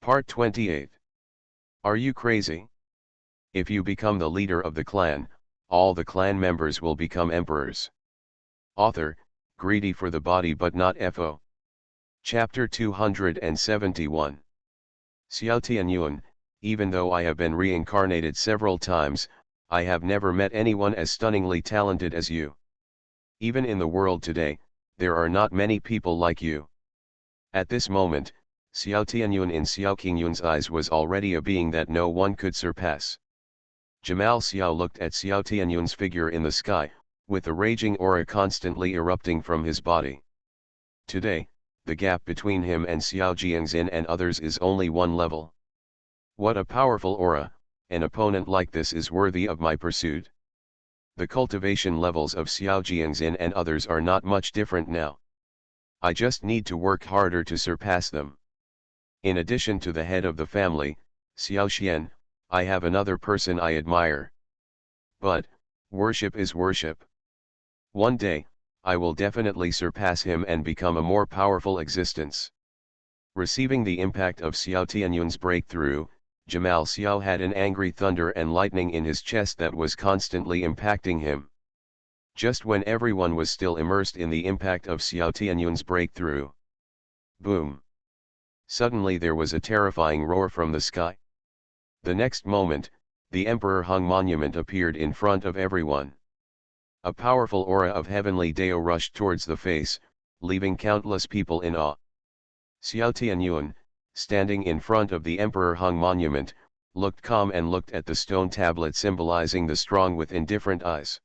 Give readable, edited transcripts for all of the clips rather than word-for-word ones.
Part 28. Are you crazy? If you become the leader of the clan, all the clan members will become emperors. Author, greedy for the body but not FO. Chapter 271. Xiao Tianyuan, even though I have been reincarnated several times, I have never met anyone as stunningly talented as you. Even in the world today, there are not many people like you. At this moment, Xiao Tianyuan in Xiao Qingyun's eyes was already a being that no one could surpass. Jamal Xiao looked at Xiao Tianyuan's figure in the sky, with a raging aura constantly erupting from his body. Today, the gap between him and Xiao Jiangxin and others is only one level. What a powerful aura, an opponent like this is worthy of my pursuit. The cultivation levels of Xiao Jiangxin and others are not much different now. I just need to work harder to surpass them. In addition to the head of the family, Xiao Xian, I have another person I admire. But, worship is worship. One day, I will definitely surpass him and become a more powerful existence. Receiving the impact of Xiao Tianyuan's breakthrough, Jamal Xiao had an angry thunder and lightning in his chest that was constantly impacting him. Just when everyone was still immersed in the impact of Xiao Tianyuan's breakthrough. Boom! Suddenly there was a terrifying roar from the sky. The next moment, the Emperor Hung Monument appeared in front of everyone. A powerful aura of heavenly Dao rushed towards the face, leaving countless people in awe. Xiao Tianyuan, standing in front of the Emperor Hung Monument, looked calm and looked at the stone tablet symbolizing the strong with indifferent eyes.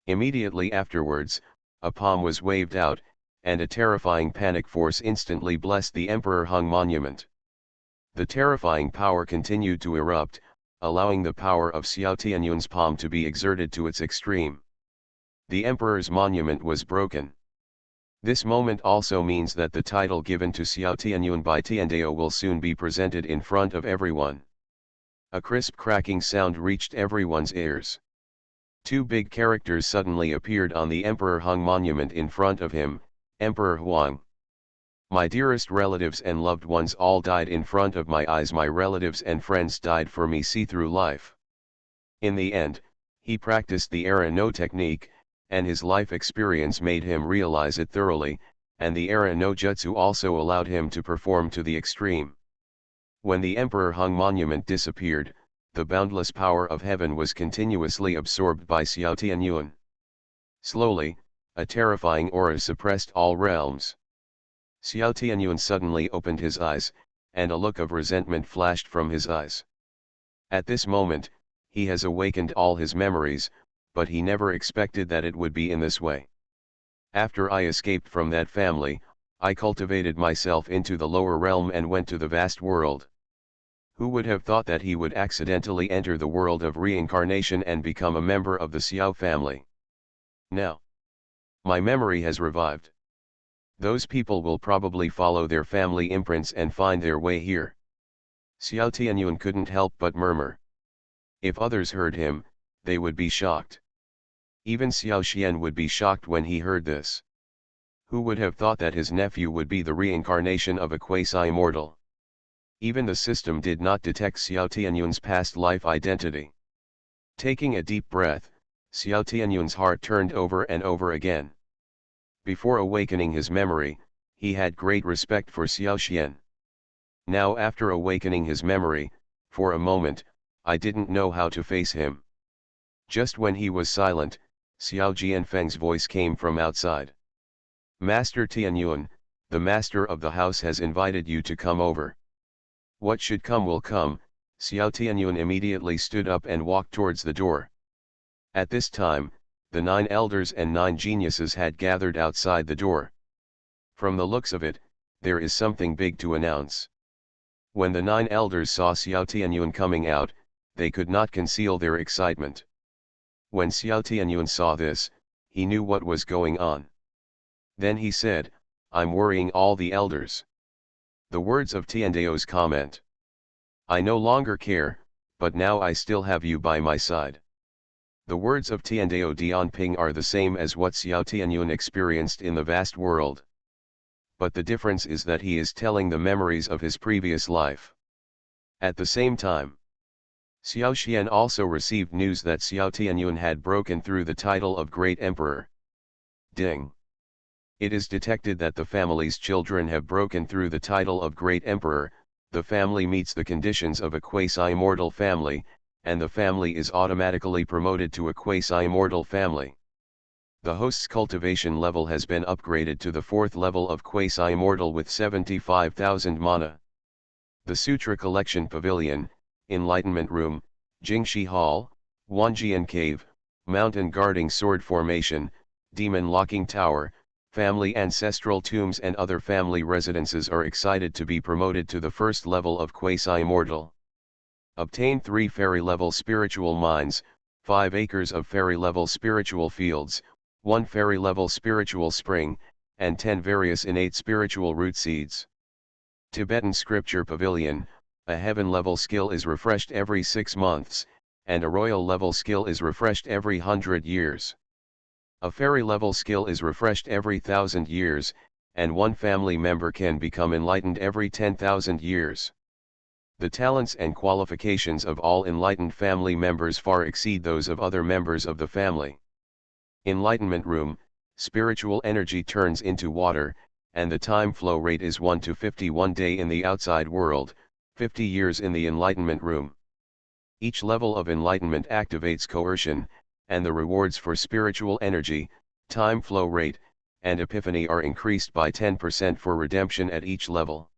Immediately afterwards, a palm was waved out, and a terrifying panic force instantly blessed the Emperor Hung Monument. The terrifying power continued to erupt, allowing the power of Xiao Tianyuan's palm to be exerted to its extreme. The Emperor's monument was broken. This moment also means that the title given to Xiao Tianyuan by Tiandao will soon be presented in front of everyone. A crisp cracking sound reached everyone's ears. Two big characters suddenly appeared on the Emperor Hung Monument in front of him, Emperor Huang. My dearest relatives and loved ones all died in front of my eyes. My relatives and friends died for me see through life. In the end, he practiced the Era no technique, and his life experience made him realize it thoroughly, and the Era no jutsu also allowed him to perform to the extreme. When the Emperor Hung Monument disappeared, the boundless power of heaven was continuously absorbed by Xiao Tianyuan. Slowly, a terrifying aura suppressed all realms. Xiao Tianyuan suddenly opened his eyes, and a look of resentment flashed from his eyes. At this moment, he has awakened all his memories, but he never expected that it would be in this way. After I escaped from that family, I cultivated myself into the lower realm and went to the vast world. Who would have thought that he would accidentally enter the world of reincarnation and become a member of the Xiao family? Now, my memory has revived. Those people will probably follow their family imprints and find their way here. Xiao Tianyuan couldn't help but murmur. If others heard him, they would be shocked. Even Xiao Xian would be shocked when he heard this. Who would have thought that his nephew would be the reincarnation of a quasi-immortal? Even the system did not detect Xiao Tianyuan's past life identity. Taking a deep breath, Xiao Tianyuan's heart turned over and over again. Before awakening his memory, he had great respect for Xiao Xian. Now after awakening his memory, for a moment, I didn't know how to face him. Just when he was silent, Xiao Jianfeng's voice came from outside. Master Tianyuan, the master of the house has invited you to come over. What should come will come. Xiao Tianyuan immediately stood up and walked towards the door. At this time, the 9 elders and 9 geniuses had gathered outside the door. From the looks of it, there is something big to announce. When the 9 elders saw Xiao Tianyuan coming out, they could not conceal their excitement. When Xiao Tianyuan saw this, he knew what was going on. Then he said, "I'm worrying all the elders." The words of Tiandao's comment. "I no longer care, but now I still have you by my side." The words of Tiandao Dianping are the same as what Xiao Tianyuan experienced in the vast world. but the difference is that he is telling the memories of his previous life. At the same time, Xiao Xian also received news that Xiao Tianyun had broken through the title of Great Emperor. Ding! It is detected that the family's children have broken through the title of Great Emperor. The family meets the conditions of a quasi-immortal family, and the family is automatically promoted to a quasi-immortal family. The host's cultivation level has been upgraded to the 4th level of quasi-immortal with 75,000 mana. The Sutra Collection Pavilion, Enlightenment Room, Jingxi Hall, Wanjian Cave, Mountain Guarding Sword Formation, Demon Locking Tower, family ancestral tombs and other family residences are excited to be promoted to the 1st level of quasi-immortal. Obtain 3 fairy-level spiritual mines, 5 acres of fairy-level spiritual fields, 1 fairy-level spiritual spring, and 10 various innate spiritual root seeds. Tibetan Scripture Pavilion, a heaven-level skill is refreshed every 6 months, and a royal-level skill is refreshed every 100 years. A fairy-level skill is refreshed every 1,000 years, and 1 family member can become enlightened every 10,000 years. The talents and qualifications of all enlightened family members far exceed those of other members of the family. Enlightenment Room, spiritual energy turns into water, and the time flow rate is 1 to 51 day in the outside world, 50 years in the Enlightenment Room. Each level of enlightenment activates coercion, and the rewards for spiritual energy, time flow rate, and epiphany are increased by 10% for redemption at each level.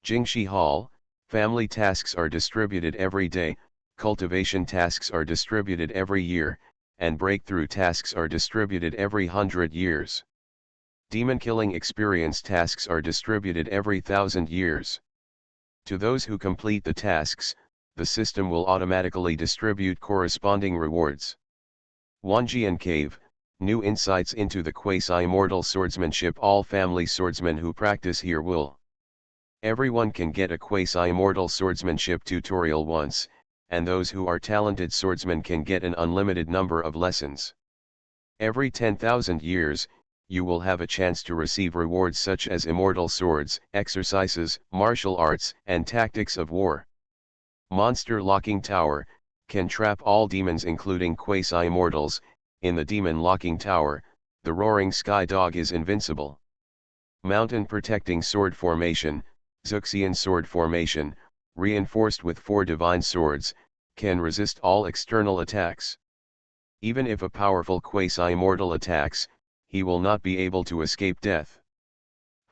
Jingxi Hall, family tasks are distributed every day, cultivation tasks are distributed every year, and breakthrough tasks are distributed every 100 years. Demon killing experience tasks are distributed every 1,000 years. To those who complete the tasks, the system will automatically distribute corresponding rewards. Wanjian Cave, new insights into the quasi-immortal swordsmanship. All family swordsmen who practice here will. Everyone can get a quasi-immortal swordsmanship tutorial once, and those who are talented swordsmen can get an unlimited number of lessons. Every 10,000 years, you will have a chance to receive rewards such as immortal swords, exercises, martial arts, and tactics of war. Monster Locking Tower, can trap all demons including quasi-immortals. In the Demon Locking Tower, the Roaring Sky Dog is invincible. Mountain Protecting Sword Formation, Xuxian Sword Formation, reinforced with 4 divine swords, can resist all external attacks. Even if a powerful quasi-immortal attacks, he will not be able to escape death.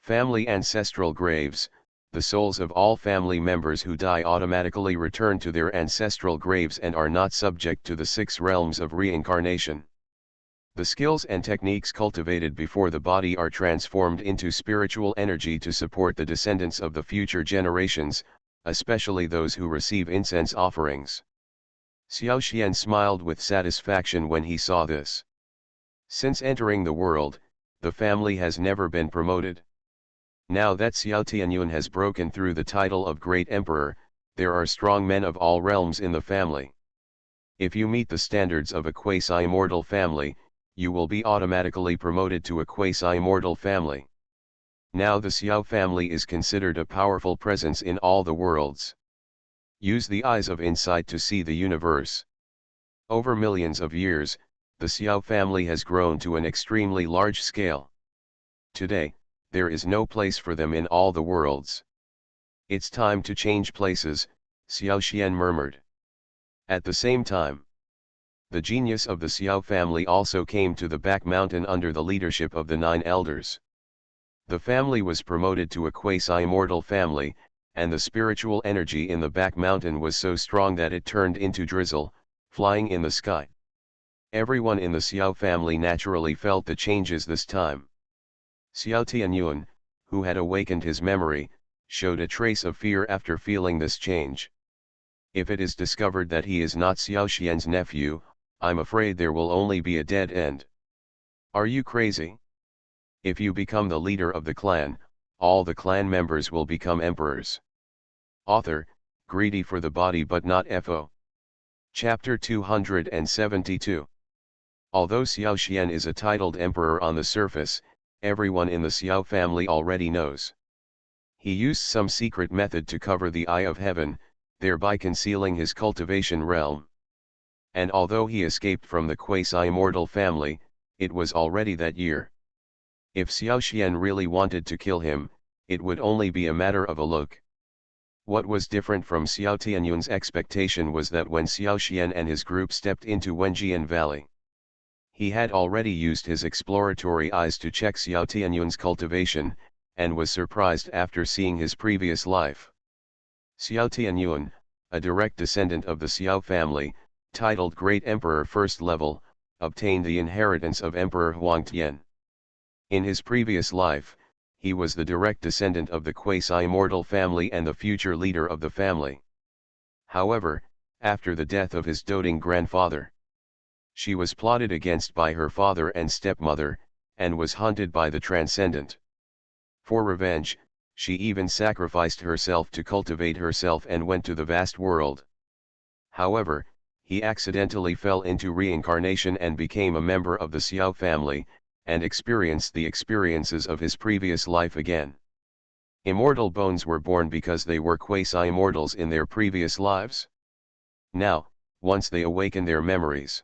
Family Ancestral Graves, the souls of all family members who die automatically return to their ancestral graves and are not subject to the 6 realms of reincarnation. The skills and techniques cultivated before the body are transformed into spiritual energy to support the descendants of the future generations, especially those who receive incense offerings. Xiao Xian smiled with satisfaction when he saw this. Since entering the world, the family has never been promoted. Now that Xiao Tianyun has broken through the title of Great Emperor, there are strong men of all realms in the family. If you meet the standards of a quasi-immortal family, you will be automatically promoted to a quasi-immortal family. Now the Xiao family is considered a powerful presence in all the worlds. Use the eyes of insight to see the universe. Over millions of years, the Xiao family has grown to an extremely large scale. Today, there is no place for them in all the worlds. It's time to change places, Xiao Xian murmured. At the same time, the genius of the Xiao family also came to the back mountain under the leadership of the 9 elders. The family was promoted to a quasi-immortal family, and the spiritual energy in the back mountain was so strong that it turned into drizzle, flying in the sky. Everyone in the Xiao family naturally felt the changes this time. Xiao Tianyun, who had awakened his memory, showed a trace of fear after feeling this change. If it is discovered that he is not Xiao Xian's nephew, I'm afraid there will only be a dead end. Are you crazy? If you become the leader of the clan, all the clan members will become emperors. Author, greedy for the body but not FO. Chapter 272. Although Xiao Xian is a titled emperor on the surface, everyone in the Xiao family already knows. He used some secret method to cover the eye of heaven, thereby concealing his cultivation realm. And although he escaped from the quasi-immortal family, it was already that year. If Xiao Xian really wanted to kill him, it would only be a matter of a look. What was different from Xiao Tianyun's expectation was that when Xiao Xian and his group stepped into Wenjian Valley, he had already used his exploratory eyes to check Xiao Tianyun's cultivation, and was surprised after seeing his previous life. Xiao Tianyun, a direct descendant of the Xiao family, titled Great Emperor First Level, obtained the inheritance of Emperor Huang Tian. In his previous life, he was the direct descendant of the quasi-immortal family and the future leader of the family. However, after the death of his doting grandfather, she was plotted against by her father and stepmother, and was hunted by the Transcendent. For revenge, she even sacrificed herself to cultivate herself and went to the vast world. However, he accidentally fell into reincarnation and became a member of the Xiao family, and experienced the experiences of his previous life again. Immortal bones were born because they were quasi-immortals in their previous lives. Now, once they awaken their memories,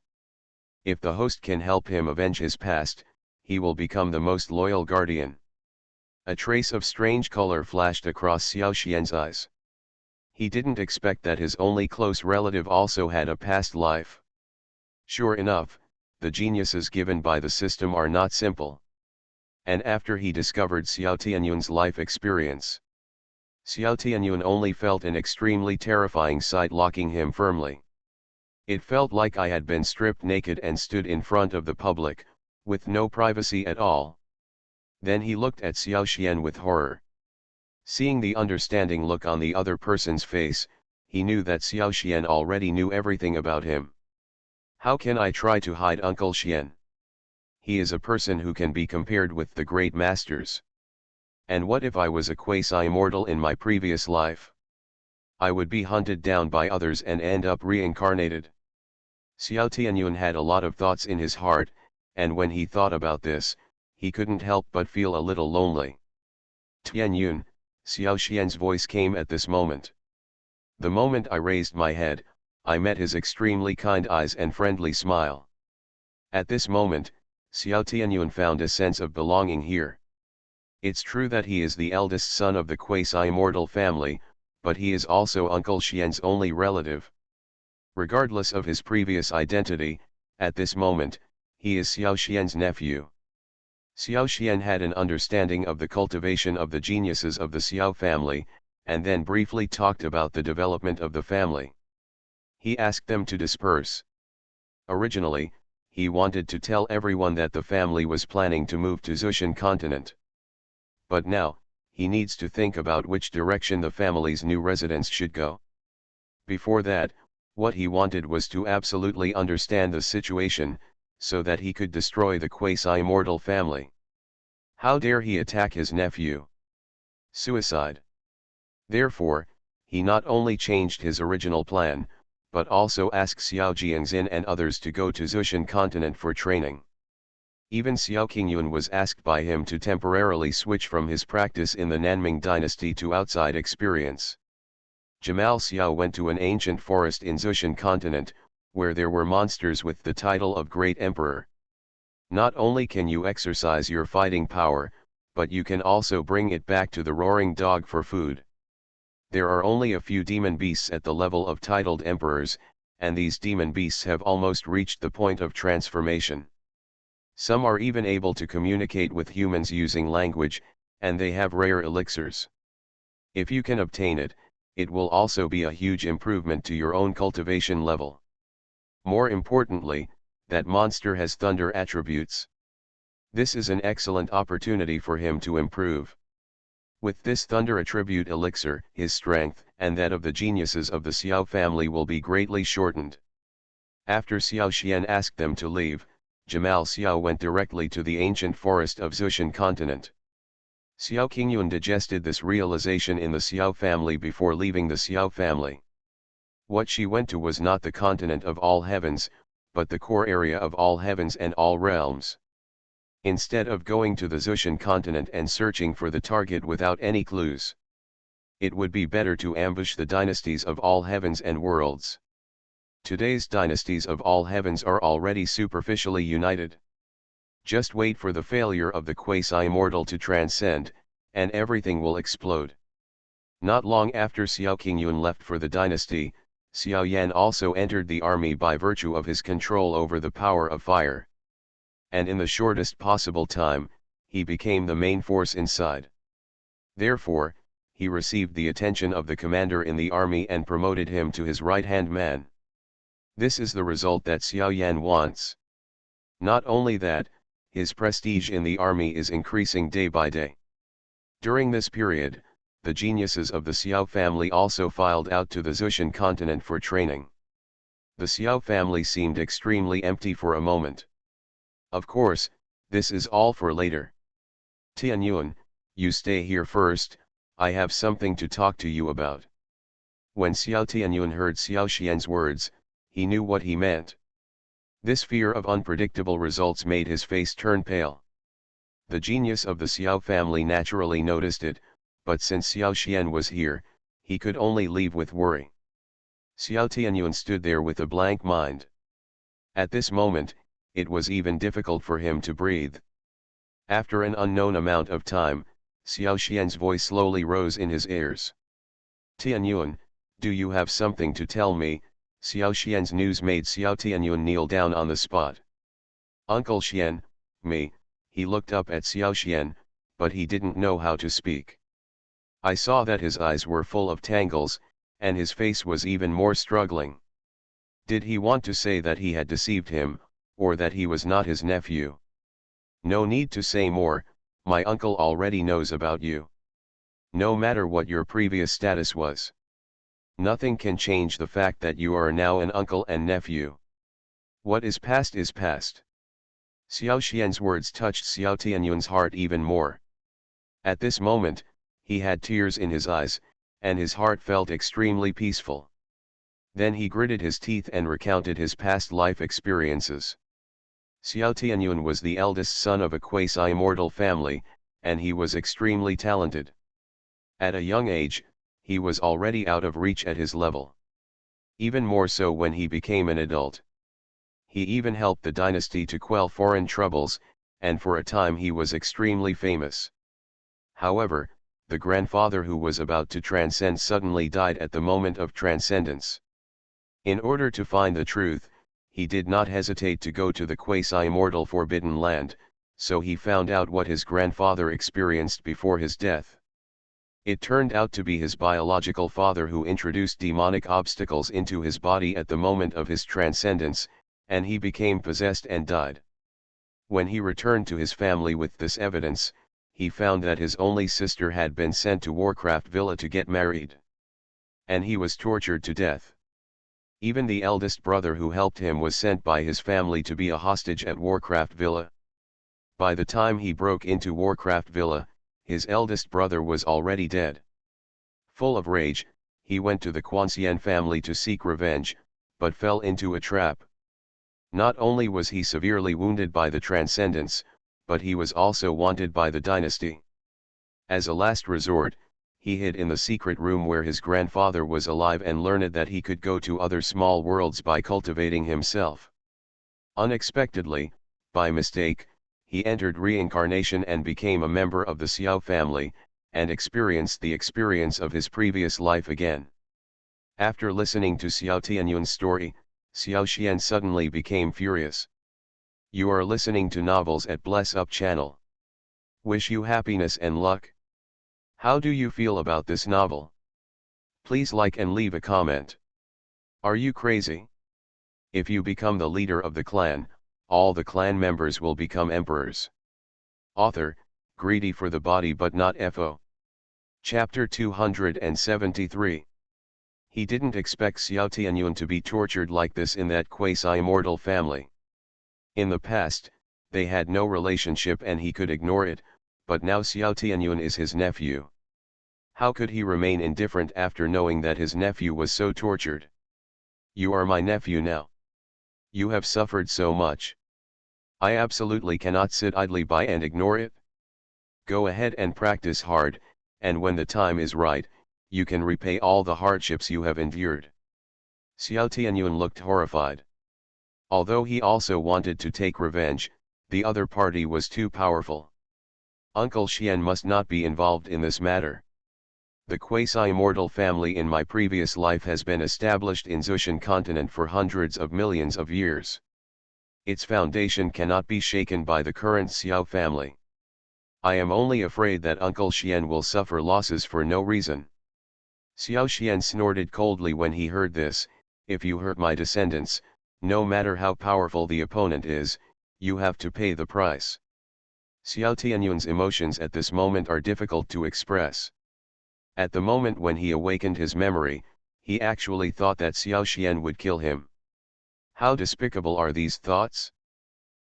if the host can help him avenge his past, he will become the most loyal guardian. A trace of strange color flashed across Xiao Xian's eyes. He didn't expect that his only close relative also had a past life. Sure enough, the geniuses given by the system are not simple. And after he discovered Xiao Tianyun's life experience, Xiao Tianyun only felt an extremely terrifying sight locking him firmly. It felt like I had been stripped naked and stood in front of the public, with no privacy at all. Then he looked at Xiao Xian with horror. Seeing the understanding look on the other person's face, he knew that Xiao Xian already knew everything about him. How can I try to hide Uncle Xian? He is a person who can be compared with the great masters. And what if I was a quasi-immortal in my previous life? I would be hunted down by others and end up reincarnated. Xiao Tianyun had a lot of thoughts in his heart, and when he thought about this, he couldn't help but feel a little lonely. Tianyun, Xiao Xian's voice came at this moment. The moment I raised my head, I met his extremely kind eyes and friendly smile. At this moment, Xiao Tianyun found a sense of belonging here. It's true that he is the eldest son of the quasi-immortal family, but he is also Uncle Xian's only relative. Regardless of his previous identity, at this moment, he is Xiao Xian's nephew. Xiao Xian had an understanding of the cultivation of the geniuses of the Xiao family, and then briefly talked about the development of the family. He asked them to disperse. Originally, he wanted to tell everyone that the family was planning to move to Zushan continent. But now, he needs to think about which direction the family's new residence should go. Before that, what he wanted was to absolutely understand the situation, so that he could destroy the quasi-immortal family. How dare he attack his nephew? Suicide. Therefore, he not only changed his original plan, but also asked Xiao Jiangxin and others to go to Zushan continent for training. Even Xiao Qingyun was asked by him to temporarily switch from his practice in the Nanming dynasty to outside experience. Jamal Xiao went to an ancient forest in Zushan continent, where there were monsters with the title of Great Emperor. Not only can you exercise your fighting power, but you can also bring it back to the roaring dog for food. There are only a few demon beasts at the level of titled emperors, and these demon beasts have almost reached the point of transformation. Some are even able to communicate with humans using language, and they have rare elixirs. If you can obtain it, it will also be a huge improvement to your own cultivation level. More importantly, that monster has thunder attributes. This is an excellent opportunity for him to improve. With this thunder attribute elixir, his strength and that of the geniuses of the Xiao family will be greatly shortened. After Xiao Xian asked them to leave, Jamal Xiao went directly to the ancient forest of Zushan continent. Xiao Qingyun digested this realization in the Xiao family before leaving the Xiao family. What she went to was not the continent of all heavens, but the core area of all heavens and all realms. instead of going to the Zushan continent and searching for the target without any clues. It would be better to ambush the dynasties of all heavens and worlds. Today's dynasties of all heavens are already superficially united. Just wait for the failure of the quasi-immortal to transcend, and everything will explode. Not long after Xiao Qingyun left for the dynasty, Xiao Yan also entered the army by virtue of his control over the power of fire. And in the shortest possible time, he became the main force inside. Therefore, he received the attention of the commander in the army and promoted him to his right-hand man. This is the result that Xiao Yan wants. Not only that, his prestige in the army is increasing day by day. During this period, the geniuses of the Xiao family also filed out to the Zushan continent for training. The Xiao family seemed extremely empty for a moment. Of course, this is all for later. Tianyuan, you stay here first, I have something to talk to you about. When Xiao Tianyuan heard Xiao Xian's words, he knew what he meant. This fear of unpredictable results made his face turn pale. The genius of the Xiao family naturally noticed it, but since Xiao Xian was here, he could only leave with worry. Xiao Tianyuan stood there with a blank mind. At this moment, it was even difficult for him to breathe. After an unknown amount of time, Xiao Xian's voice slowly rose in his ears. Tianyuan, do you have something to tell me? Xiao Xian's news made Xiao Tianyuan kneel down on the spot. Uncle Xian, me, he looked up at Xiao Xian, but he didn't know how to speak. I saw that his eyes were full of tangles, and his face was even more struggling. Did he want to say that he had deceived him, or that he was not his nephew? No need to say more, my uncle already knows about you. No matter what your previous status was. Nothing can change the fact that you are now an uncle and nephew. What is past is past. Xiao Xian's words touched Xiao Tianyuan's heart even more. At this moment, he had tears in his eyes, and his heart felt extremely peaceful. Then he gritted his teeth and recounted his past life experiences. Xiao Tianyuan was the eldest son of a quasi-immortal family, and he was extremely talented. At a young age, he was already out of reach at his level. Even more so when he became an adult. He even helped the dynasty to quell foreign troubles, and for a time he was extremely famous. However, the grandfather who was about to transcend suddenly died at the moment of transcendence. In order to find the truth, he did not hesitate to go to the quasi-immortal Forbidden Land, so he found out what his grandfather experienced before his death. It turned out to be his biological father who introduced demonic obstacles into his body at the moment of his transcendence, and he became possessed and died. When he returned to his family with this evidence, he found that his only sister had been sent to Warcraft Villa to get married. And he was tortured to death. Even the eldest brother who helped him was sent by his family to be a hostage at Warcraft Villa. By the time he broke into Warcraft Villa, his eldest brother was already dead. Full of rage, he went to the Quanxian family to seek revenge, but fell into a trap. Not only was he severely wounded by the transcendence, but he was also wanted by the dynasty. As a last resort, he hid in the secret room where his grandfather was alive and learned that he could go to other small worlds by cultivating himself. Unexpectedly, by mistake, he entered reincarnation and became a member of the Xiao family, and experienced the experience of his previous life again. After listening to Xiao Tianyuan's story, Xiao Xian suddenly became furious. You are listening to novels at Bless Up channel. Wish you happiness and luck. How do you feel about this novel? Please like and leave a comment. Are you crazy? If you become the leader of the clan, all the clan members will become emperors. Author, greedy for the body but not FO. Chapter 273. He didn't expect Xiao Tianyuan to be tortured like this in that quasi-immortal family. In the past, they had no relationship and he could ignore it, but now Xiao Tianyuan is his nephew. How could he remain indifferent after knowing that his nephew was so tortured? You are my nephew now. You have suffered so much. I absolutely cannot sit idly by and ignore it. Go ahead and practice hard, and when the time is right, you can repay all the hardships you have endured. Xiao Tianyun looked horrified. Although he also wanted to take revenge, the other party was too powerful. Uncle Xian must not be involved in this matter. The quasi-immortal family in my previous life has been established in Zushan continent for hundreds of millions of years. Its foundation cannot be shaken by the current Xiao family. I am only afraid that Uncle Xian will suffer losses for no reason. Xiao Xian snorted coldly when he heard this. If you hurt my descendants, no matter how powerful the opponent is, you have to pay the price. Xiao Tianyun's emotions at this moment are difficult to express. At the moment when he awakened his memory, he actually thought that Xiao Xian would kill him. How despicable are these thoughts?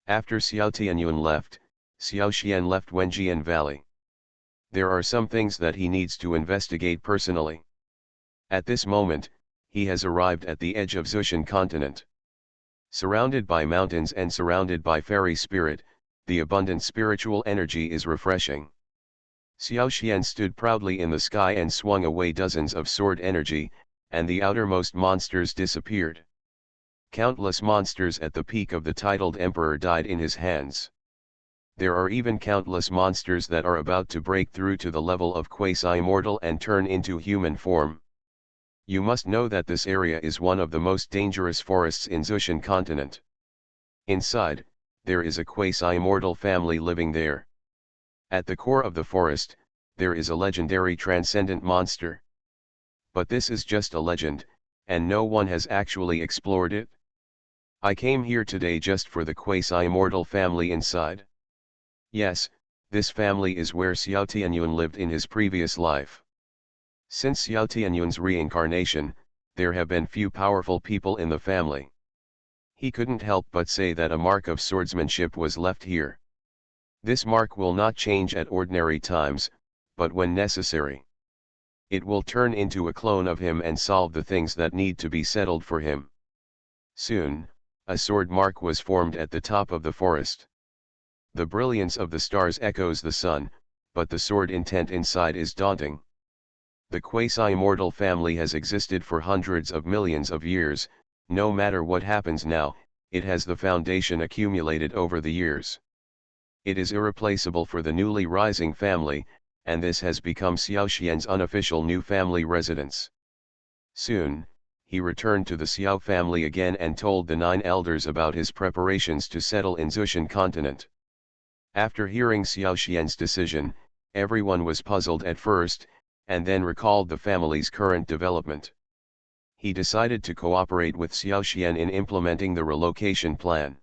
After Xiao Tianyun left, Xiao Xian left Wenjian Valley. There are some things that he needs to investigate personally. At this moment, he has arrived at the edge of Zushan continent. Surrounded by mountains and surrounded by fairy spirit, the abundant spiritual energy is refreshing. Xiao Xian stood proudly in the sky and swung away dozens of sword energy, and the outermost monsters disappeared. Countless monsters at the peak of the titled Emperor died in his hands. There are even countless monsters that are about to break through to the level of quasi-immortal and turn into human form. You must know that this area is one of the most dangerous forests in Zushan continent. Inside, there is a quasi-immortal family living there. At the core of the forest, there is a legendary transcendent monster. But this is just a legend, and no one has actually explored it. I came here today just for the quasi-immortal family inside. Yes, this family is where Xiao Tianyun lived in his previous life. Since Xiao Tianyun's reincarnation, there have been few powerful people in the family. He couldn't help but say that a mark of swordsmanship was left here. This mark will not change at ordinary times, but when necessary. It will turn into a clone of him and solve the things that need to be settled for him. Soon, a sword mark was formed at the top of the forest. The brilliance of the stars echoes the sun, but the sword intent inside is daunting. The quasi-immortal family has existed for hundreds of millions of years. No matter what happens now, it has the foundation accumulated over the years. It is irreplaceable for the newly rising family, and this has become Xiao Xian's unofficial new family residence. Soon, he returned to the Xiao family again and told the 9 elders about his preparations to settle in Zushan continent. After hearing Xiao Xian's decision, everyone was puzzled at first, and then recalled the family's current development. He decided to cooperate with Xiao Xian in implementing the relocation plan.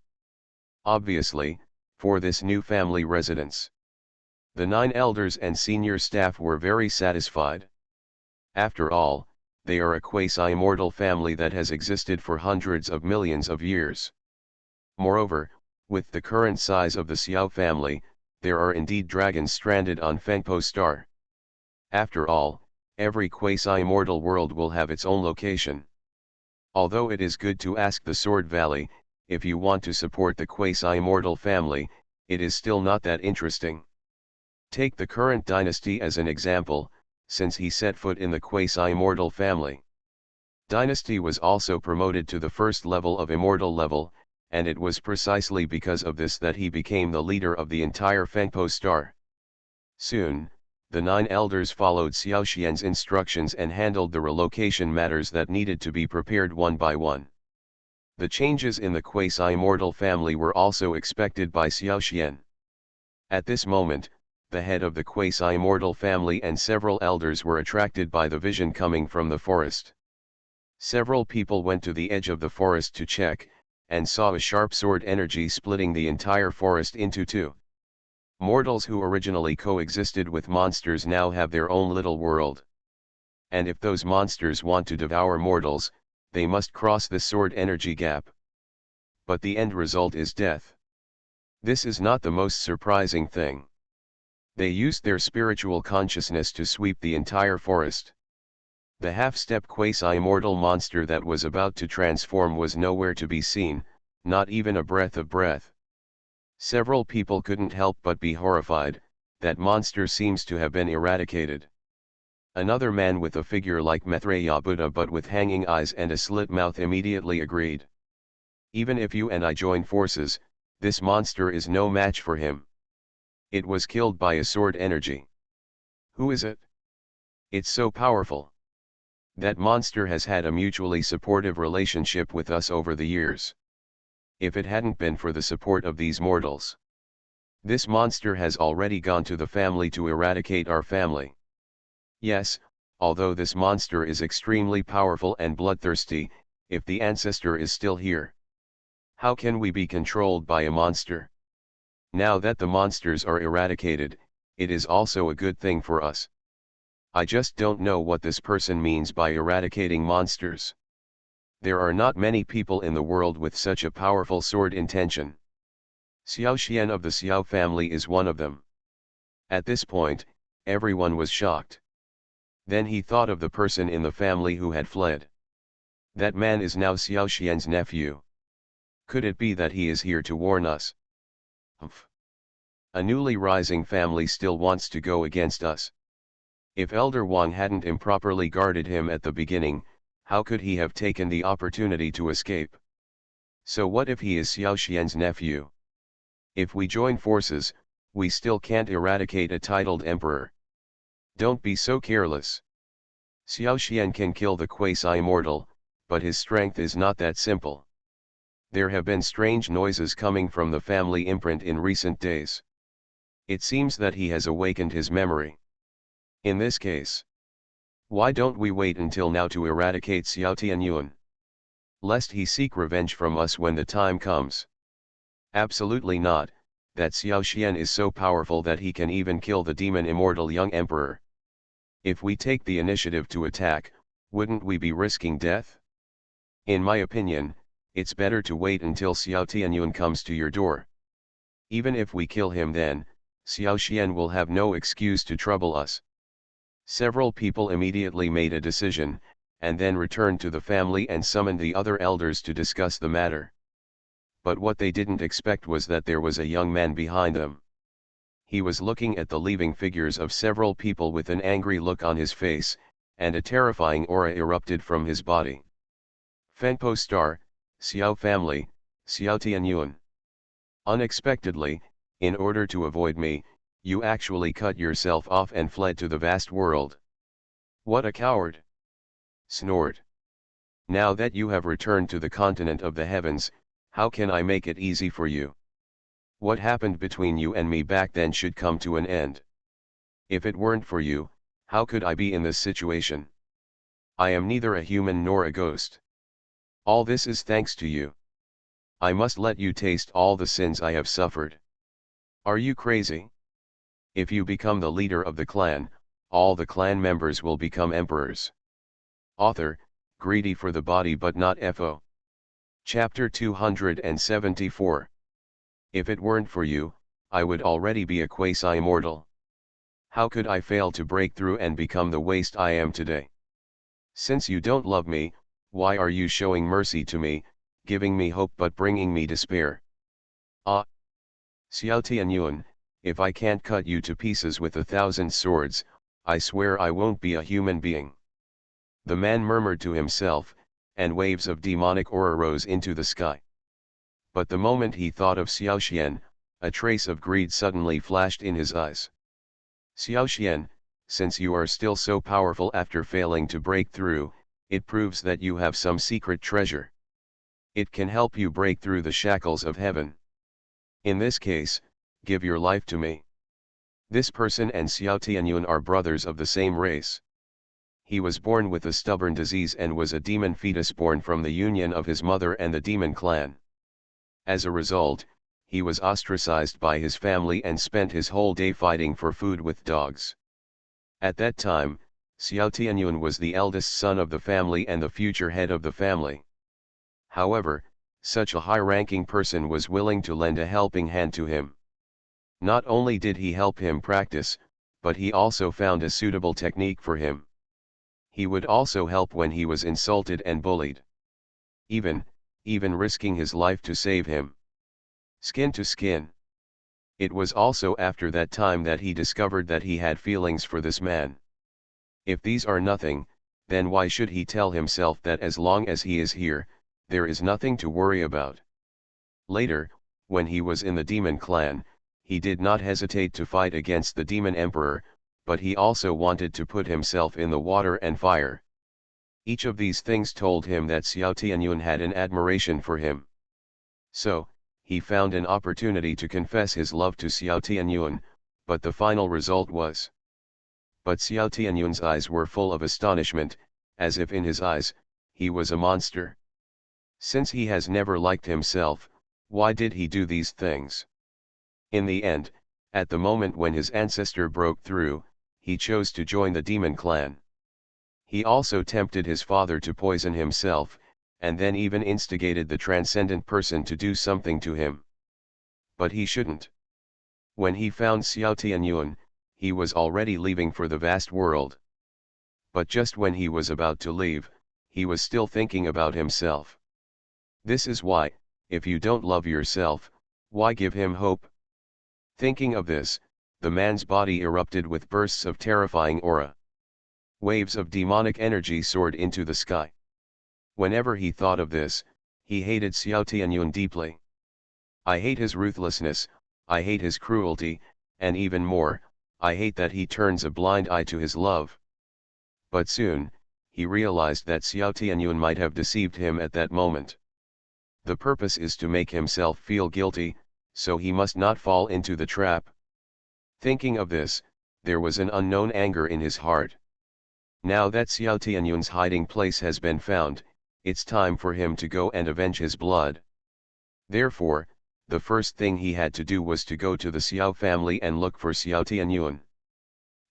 Obviously, for this new family residence. The 9 elders and senior staff were very satisfied. After all, they are a quasi-immortal family that has existed for hundreds of millions of years. Moreover, with the current size of the Xiao family, there are indeed dragons stranded on Fengpo Star. After all, every quasi-immortal world will have its own location. Although it is good to ask the Sword Valley, if you want to support the quasi-immortal family, it is still not that interesting. Take the current dynasty as an example, since he set foot in the quasi-immortal family. Dynasty was also promoted to the first level of immortal level, and it was precisely because of this that he became the leader of the entire Fengpo Star. Soon, the 9 elders followed Xiao Xian's instructions and handled the relocation matters that needed to be prepared one by one. The changes in the quasi-immortal family were also expected by Xiao Xian. At this moment, the head of the quasi-immortal family and several elders were attracted by the vision coming from the forest. Several people went to the edge of the forest to check, and saw a sharp sword energy splitting the entire forest into 2. Mortals who originally coexisted with monsters now have their own little world. And if those monsters want to devour mortals, they must cross the sword energy gap. But the end result is death. This is not the most surprising thing. They used their spiritual consciousness to sweep the entire forest. The half-step quasi-immortal monster that was about to transform was nowhere to be seen, not even a breath of breath. Several people couldn't help but be horrified. That monster seems to have been eradicated. Another man with a figure like Maitreya Buddha but with hanging eyes and a slit mouth immediately agreed. Even if you and I join forces, this monster is no match for him. It was killed by a sword energy. Who is it? It's so powerful. That monster has had a mutually supportive relationship with us over the years. If it hadn't been for the support of these mortals, this monster has already gone to the family to eradicate our family. Yes, although this monster is extremely powerful and bloodthirsty, if the ancestor is still here, how can we be controlled by a monster? Now that the monsters are eradicated, it is also a good thing for us. I just don't know what this person means by eradicating monsters. There are not many people in the world with such a powerful sword intention. Xiao Xian of the Xiao family is one of them. At this point, everyone was shocked. Then he thought of the person in the family who had fled. That man is now Xiao Xian's nephew. Could it be that he is here to warn us? Humph. A newly rising family still wants to go against us. If Elder Wang hadn't improperly guarded him at the beginning, how could he have taken the opportunity to escape? So what if he is Xiao Xian's nephew? If we join forces, we still can't eradicate a titled emperor. Don't be so careless. Xiao Xian can kill the quasi-immortal, but his strength is not that simple. There have been strange noises coming from the family imprint in recent days. It seems that he has awakened his memory. In this case, why don't we wait until now to eradicate Xiao Tianyuan? Lest he seek revenge from us when the time comes. Absolutely not, that Xiao Xian is so powerful that he can even kill the demon immortal young emperor. If we take the initiative to attack, wouldn't we be risking death? In my opinion, it's better to wait until Xiao Tianyuan comes to your door. Even if we kill him then, Xiao Xian will have no excuse to trouble us. Several people immediately made a decision, and then returned to the family and summoned the other elders to discuss the matter. But what they didn't expect was that there was a young man behind them. He was looking at the leaving figures of several people with an angry look on his face, and a terrifying aura erupted from his body. Fenpo Star, Xiao family, Xiao Tianyuan. Unexpectedly, in order to avoid me, you actually cut yourself off and fled to the vast world. What a coward! Snored. Now that you have returned to the continent of the heavens, how can I make it easy for you? What happened between you and me back then should come to an end. If it weren't for you, how could I be in this situation? I am neither a human nor a ghost. All this is thanks to you. I must let you taste all the sins I have suffered. Are you crazy? If you become the leader of the clan, all the clan members will become emperors. Author, greedy for the body but not FO. Chapter 274. If it weren't for you, I would already be a quasi-immortal. How could I fail to break through and become the waste I am today? Since you don't love me, why are you showing mercy to me, giving me hope but bringing me despair? Ah! Xiao Tianyuan, if I can't cut you to pieces with 1,000 swords, I swear I won't be a human being. The man murmured to himself, and waves of demonic aura rose into the sky. But the moment he thought of Xiao Xian, a trace of greed suddenly flashed in his eyes. Xiao Xian, since you are still so powerful after failing to break through, it proves that you have some secret treasure. It can help you break through the shackles of heaven. In this case, give your life to me. This person and Xiao Tianyuan are brothers of the same race. He was born with a stubborn disease and was a demon fetus born from the union of his mother and the demon clan. As a result, he was ostracized by his family and spent his whole day fighting for food with dogs. At that time, Xiao Tianyuan was the eldest son of the family and the future head of the family. However, such a high-ranking person was willing to lend a helping hand to him. Not only did he help him practice, but he also found a suitable technique for him. He would also help when he was insulted and bullied. Even risking his life to save him. Skin to skin. It was also after that time that he discovered that he had feelings for this man. If these are nothing, then why should he tell himself that as long as he is here, there is nothing to worry about? Later, when he was in the demon clan, he did not hesitate to fight against the demon emperor, but he also wanted to put himself in the water and fire. Each of these things told him that Xiao Tianyun had an admiration for him. So, he found an opportunity to confess his love to Xiao Tianyun, but the final result was. But Xiao Tianyun's eyes were full of astonishment, as if in his eyes, he was a monster. Since he has never liked himself, why did he do these things? In the end, at the moment when his ancestor broke through, he chose to join the demon clan. He also tempted his father to poison himself, and then even instigated the transcendent person to do something to him. But he shouldn't. When he found Xiao Tianyun, he was already leaving for the vast world. But just when he was about to leave, he was still thinking about himself. This is why, if you don't love yourself, why give him hope? Thinking of this, the man's body erupted with bursts of terrifying aura. Waves of demonic energy soared into the sky. Whenever he thought of this, he hated Xiao Tianyun deeply. I hate his ruthlessness, I hate his cruelty, and even more, I hate that he turns a blind eye to his love. But soon, he realized that Xiao Tianyun might have deceived him at that moment. The purpose is to make himself feel guilty, so he must not fall into the trap. Thinking of this, there was an unknown anger in his heart. Now that Xiao Tianyun's hiding place has been found, it's time for him to go and avenge his blood. Therefore, the first thing he had to do was to go to the Xiao family and look for Xiao Tianyun.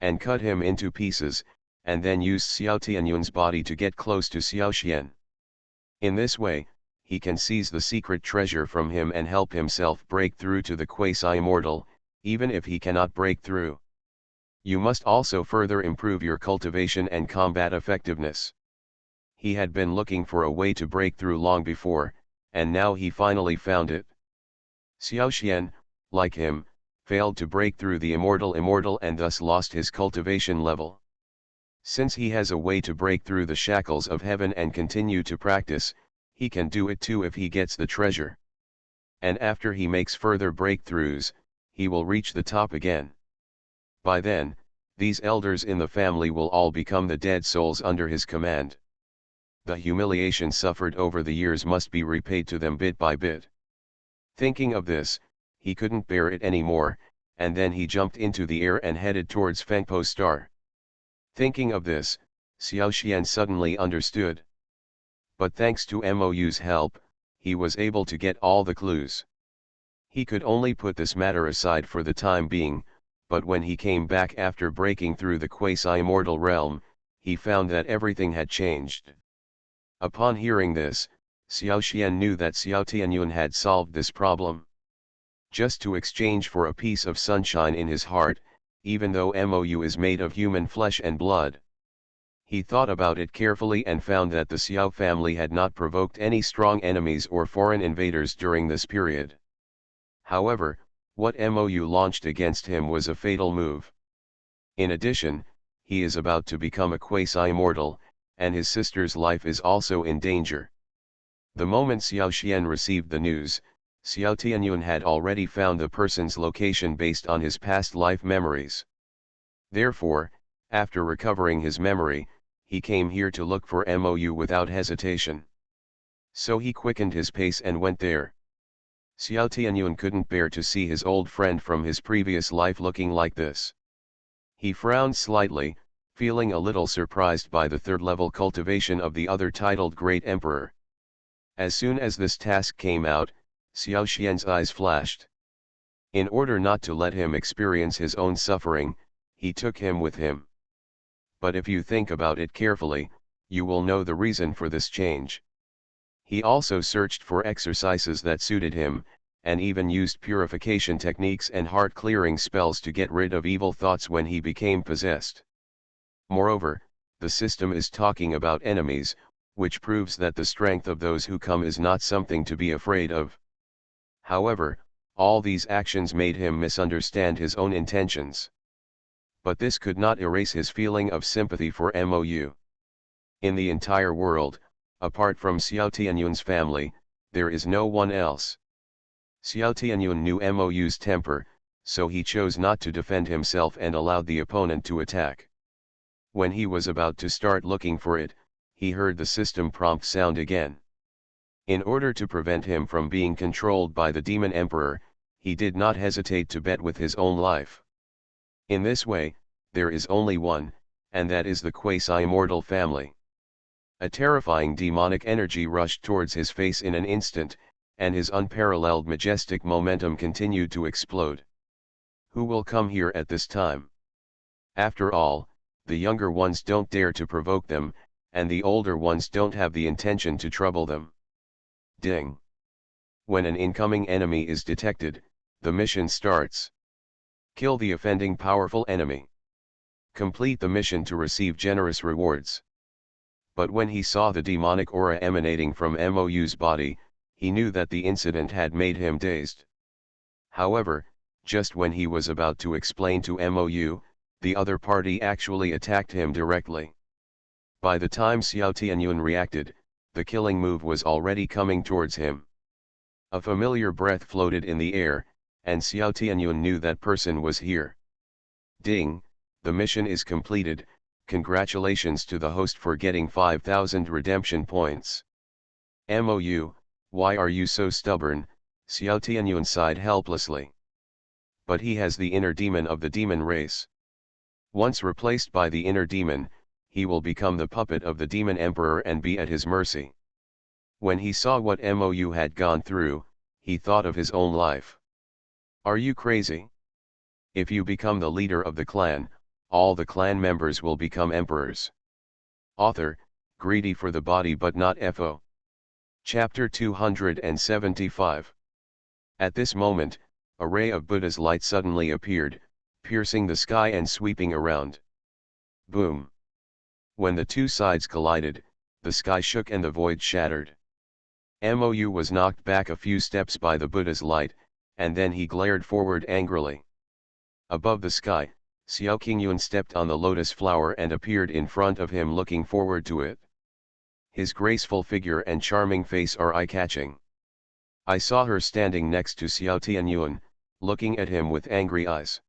And cut him into pieces, and then use Xiao Tianyun's body to get close to Xiao Xian. In this way, he can seize the secret treasure from him and help himself break through to the quasi-immortal, even if he cannot break through. You must also further improve your cultivation and combat effectiveness. He had been looking for a way to break through long before, and now he finally found it. Xiao Xian, like him, failed to break through the immortal and thus lost his cultivation level. Since he has a way to break through the shackles of heaven and continue to practice, he can do it too if he gets the treasure. And after he makes further breakthroughs, he will reach the top again. By then, these elders in the family will all become the dead souls under his command. The humiliation suffered over the years must be repaid to them bit by bit. Thinking of this, he couldn't bear it anymore, and then he jumped into the air and headed towards Fengpo Star. Thinking of this, Xiao Xian suddenly understood. But thanks to Mou's help, he was able to get all the clues. He could only put this matter aside for the time being, but when he came back after breaking through the quasi-immortal realm, he found that everything had changed. Upon hearing this, Xiao Xian knew that Xiao Tianyun had solved this problem. Just to exchange for a piece of sunshine in his heart, even though Mou is made of human flesh and blood. He thought about it carefully and found that the Xiao family had not provoked any strong enemies or foreign invaders during this period. However, what Mou launched against him was a fatal move. In addition, he is about to become a quasi-immortal, and his sister's life is also in danger. The moment Xiao Xian received the news, Xiao Tianyun had already found the person's location based on his past life memories. Therefore, after recovering his memory, he came here to look for Mou without hesitation. So he quickened his pace and went there. Xiao Tianyun couldn't bear to see his old friend from his previous life looking like this. He frowned slightly, feeling a little surprised by the third-level cultivation of the other titled Great Emperor. As soon as this task came out, Xiao Xian's eyes flashed. In order not to let him experience his own suffering, he took him with him. But if you think about it carefully, you will know the reason for this change. He also searched for exercises that suited him, and even used purification techniques and heart-clearing spells to get rid of evil thoughts when he became possessed. Moreover, the system is talking about enemies, which proves that the strength of those who come is not something to be afraid of. However, All these actions made him misunderstand his own intentions. But this could not erase his feeling of sympathy for Mou. In the entire world, apart from Xiao Tianyun's family, there is no one else. Xiao Tianyun knew Mou's temper, so he chose not to defend himself and allowed the opponent to attack. When he was about to start looking for it, he heard the system prompt sound again. In order to prevent him from being controlled by the demon emperor, he did not hesitate to bet with his own life. In this way, there is only one, and that is the quasi-immortal family. A terrifying demonic energy rushed towards his face in an instant, and his unparalleled majestic momentum continued to explode. Who will come here at this time? After all, the younger ones don't dare to provoke them, and the older ones don't have the intention to trouble them. Ding! When an incoming enemy is detected, the mission starts. Kill the offending powerful enemy. Complete the mission to receive generous rewards. But when he saw the demonic aura emanating from Mou's body, he knew that the incident had made him dazed. However, just when he was about to explain to Mou, the other party actually attacked him directly. By the time Xiao Tianyun reacted, the killing move was already coming towards him. A familiar breath floated in the air, and Xiao Tianyun knew that person was here. Ding, the mission is completed, congratulations to the host for getting 5,000 redemption points. Mou, why are you so stubborn? Xiao Tianyun sighed helplessly. But he has the inner demon of the demon race. Once replaced by the inner demon, he will become the puppet of the demon emperor and be at his mercy. When he saw what Mou had gone through, he thought of his own life. Are you crazy? If you become the leader of the clan, all the clan members will become emperors. Author, greedy for the body but not FO. Chapter 275. At this moment, a ray of Buddha's light suddenly appeared, piercing the sky and sweeping around. Boom! When the two sides collided, the sky shook and the void shattered. Mou was knocked back a few steps by the Buddha's light, and then he glared forward angrily. Above the sky, Xiao Qingyun stepped on the lotus flower and appeared in front of him looking forward to it. His graceful figure and charming face are eye-catching. I saw her standing next to Xiao Tianyun, looking at him with angry eyes.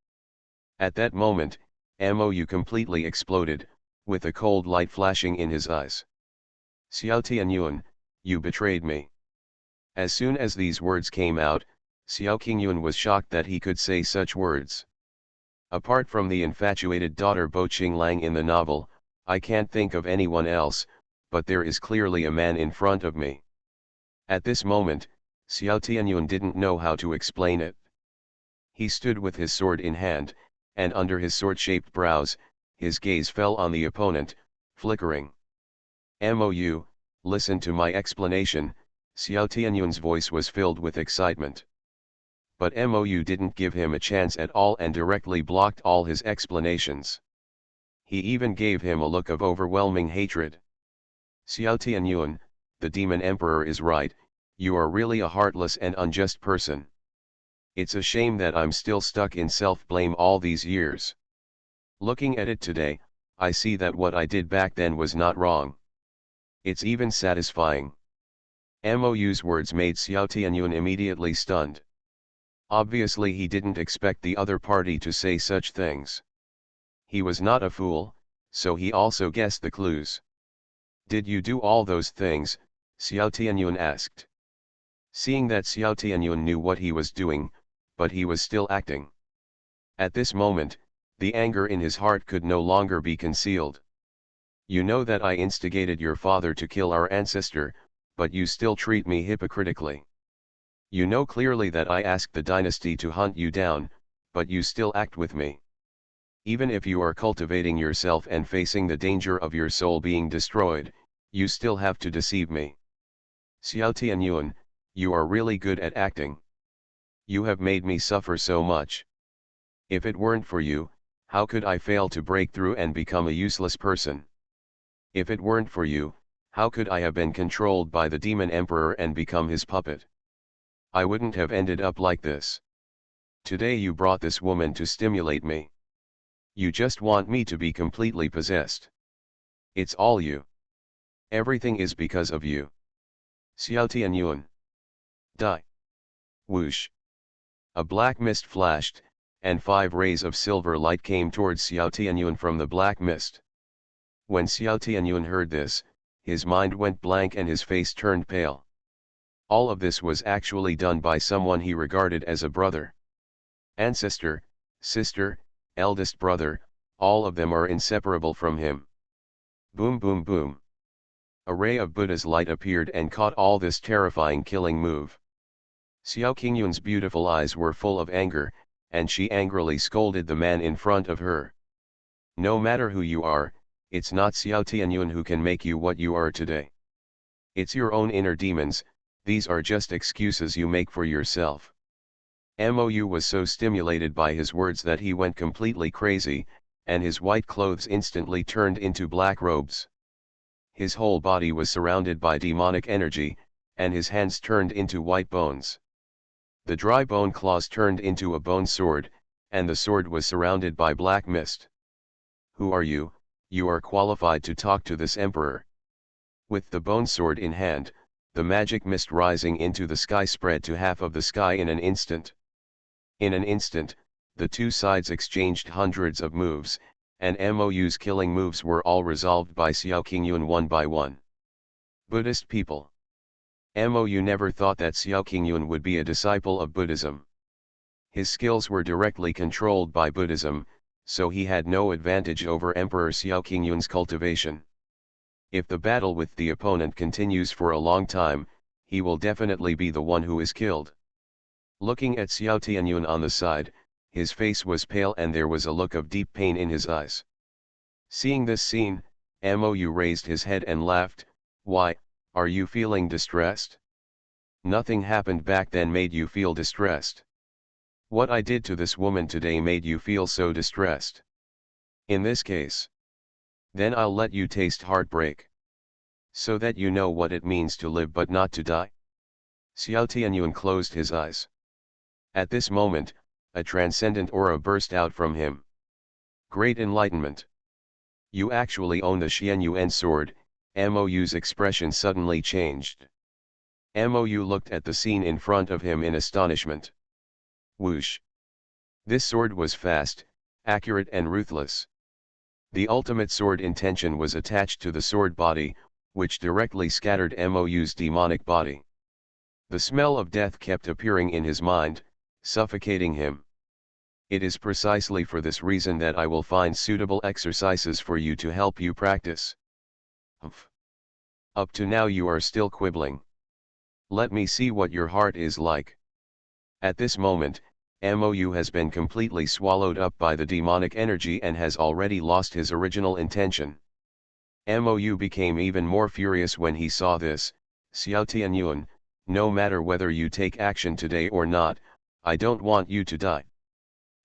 At that moment, Mou completely exploded, with a cold light flashing in his eyes. Xiao Tianyun, you betrayed me. As soon as these words came out, Xiao Qingyun was shocked that he could say such words. Apart from the infatuated daughter Bo Qinglang in the novel, I can't think of anyone else, but there is clearly a man in front of me. At this moment, Xiao Tianyun didn't know how to explain it. He stood with his sword in hand, and under his sword-shaped brows, his gaze fell on the opponent, flickering. Mou, listen to my explanation. Xiao Tianyun's voice was filled with excitement. But Mou didn't give him a chance at all and directly blocked all his explanations. He even gave him a look of overwhelming hatred. Xiao Tianyun, the demon emperor is right, you are really a heartless and unjust person. It's a shame that I'm still stuck in self-blame all these years. Looking at it today, I see that what I did back then was not wrong. It's even satisfying. Mou's words made Xiao Tianyun immediately stunned. Obviously he didn't expect the other party to say such things. He was not a fool, so he also guessed the clues. Did you do all those things? Xiao Tianyun asked. Seeing that Xiao Tianyun knew what he was doing, but he was still acting. At this moment, the anger in his heart could no longer be concealed. You know that I instigated your father to kill our ancestor, but you still treat me hypocritically. You know clearly that I asked the dynasty to hunt you down, but you still act with me. Even if you are cultivating yourself and facing the danger of your soul being destroyed, you still have to deceive me. Xiao Tianyun, you are really good at acting. You have made me suffer so much. If it weren't for you, how could I fail to break through and become a useless person? If it weren't for you, how could I have been controlled by the demon emperor and become his puppet? I wouldn't have ended up like this. Today you brought this woman to stimulate me. You just want me to be completely possessed. It's all you. Everything is because of you. Xiao Tianyuan. Die. Whoosh. A black mist flashed, and 5 rays of silver light came towards Xiao Tianyuan from the black mist. When Xiao Tianyuan heard this, his mind went blank and his face turned pale. All of this was actually done by someone he regarded as a brother. Ancestor, sister, eldest brother, all of them are inseparable from him. Boom boom boom. A ray of Buddha's light appeared and caught all this terrifying killing move. Xiao Qingyun's beautiful eyes were full of anger, and she angrily scolded the man in front of her. No matter who you are, it's not Xiao Tianyuan who can make you what you are today. It's your own inner demons, these are just excuses you make for yourself. Mou was so stimulated by his words that he went completely crazy, and his white clothes instantly turned into black robes. His whole body was surrounded by demonic energy, and his hands turned into white bones. The dry bone claws turned into a bone sword, and the sword was surrounded by black mist. Who are you? You are qualified to talk to this emperor. With the bone sword in hand, the magic mist rising into the sky spread to half of the sky in an instant. In an instant, the two sides exchanged hundreds of moves, and Mou's killing moves were all resolved by Xiao Qingyun one by one. Buddhist people. Mou never thought that Xiao Qingyun would be a disciple of Buddhism. His skills were directly controlled by Buddhism, so he had no advantage over Emperor Xiao Qingyun's cultivation. If the battle with the opponent continues for a long time, he will definitely be the one who is killed. Looking at Xiao Tianyuan on the side, his face was pale and there was a look of deep pain in his eyes. Seeing this scene, Mou raised his head and laughed. Why, are you feeling distressed? Nothing happened back then made you feel distressed. What I did to this woman today made you feel so distressed. In this case, then I'll let you taste heartbreak. So that you know what it means to live but not to die. Xiao Tianyuan closed his eyes. At this moment, a transcendent aura burst out from him. Great enlightenment. You actually own the Xianyuan sword. Mou's expression suddenly changed. Mou looked at the scene in front of him in astonishment. Whoosh. This sword was fast, accurate and ruthless. The ultimate sword intention was attached to the sword body, which directly scattered Mou's demonic body. The smell of death kept appearing in his mind, suffocating him. It is precisely for this reason that I will find suitable exercises for you to help you practice. Humph. Up to now you are still quibbling. Let me see what your heart is like. At this moment, Mou has been completely swallowed up by the demonic energy and has already lost his original intention. Mou became even more furious when he saw this. Xiao Tianyuan, no matter whether you take action today or not, I don't want you to die.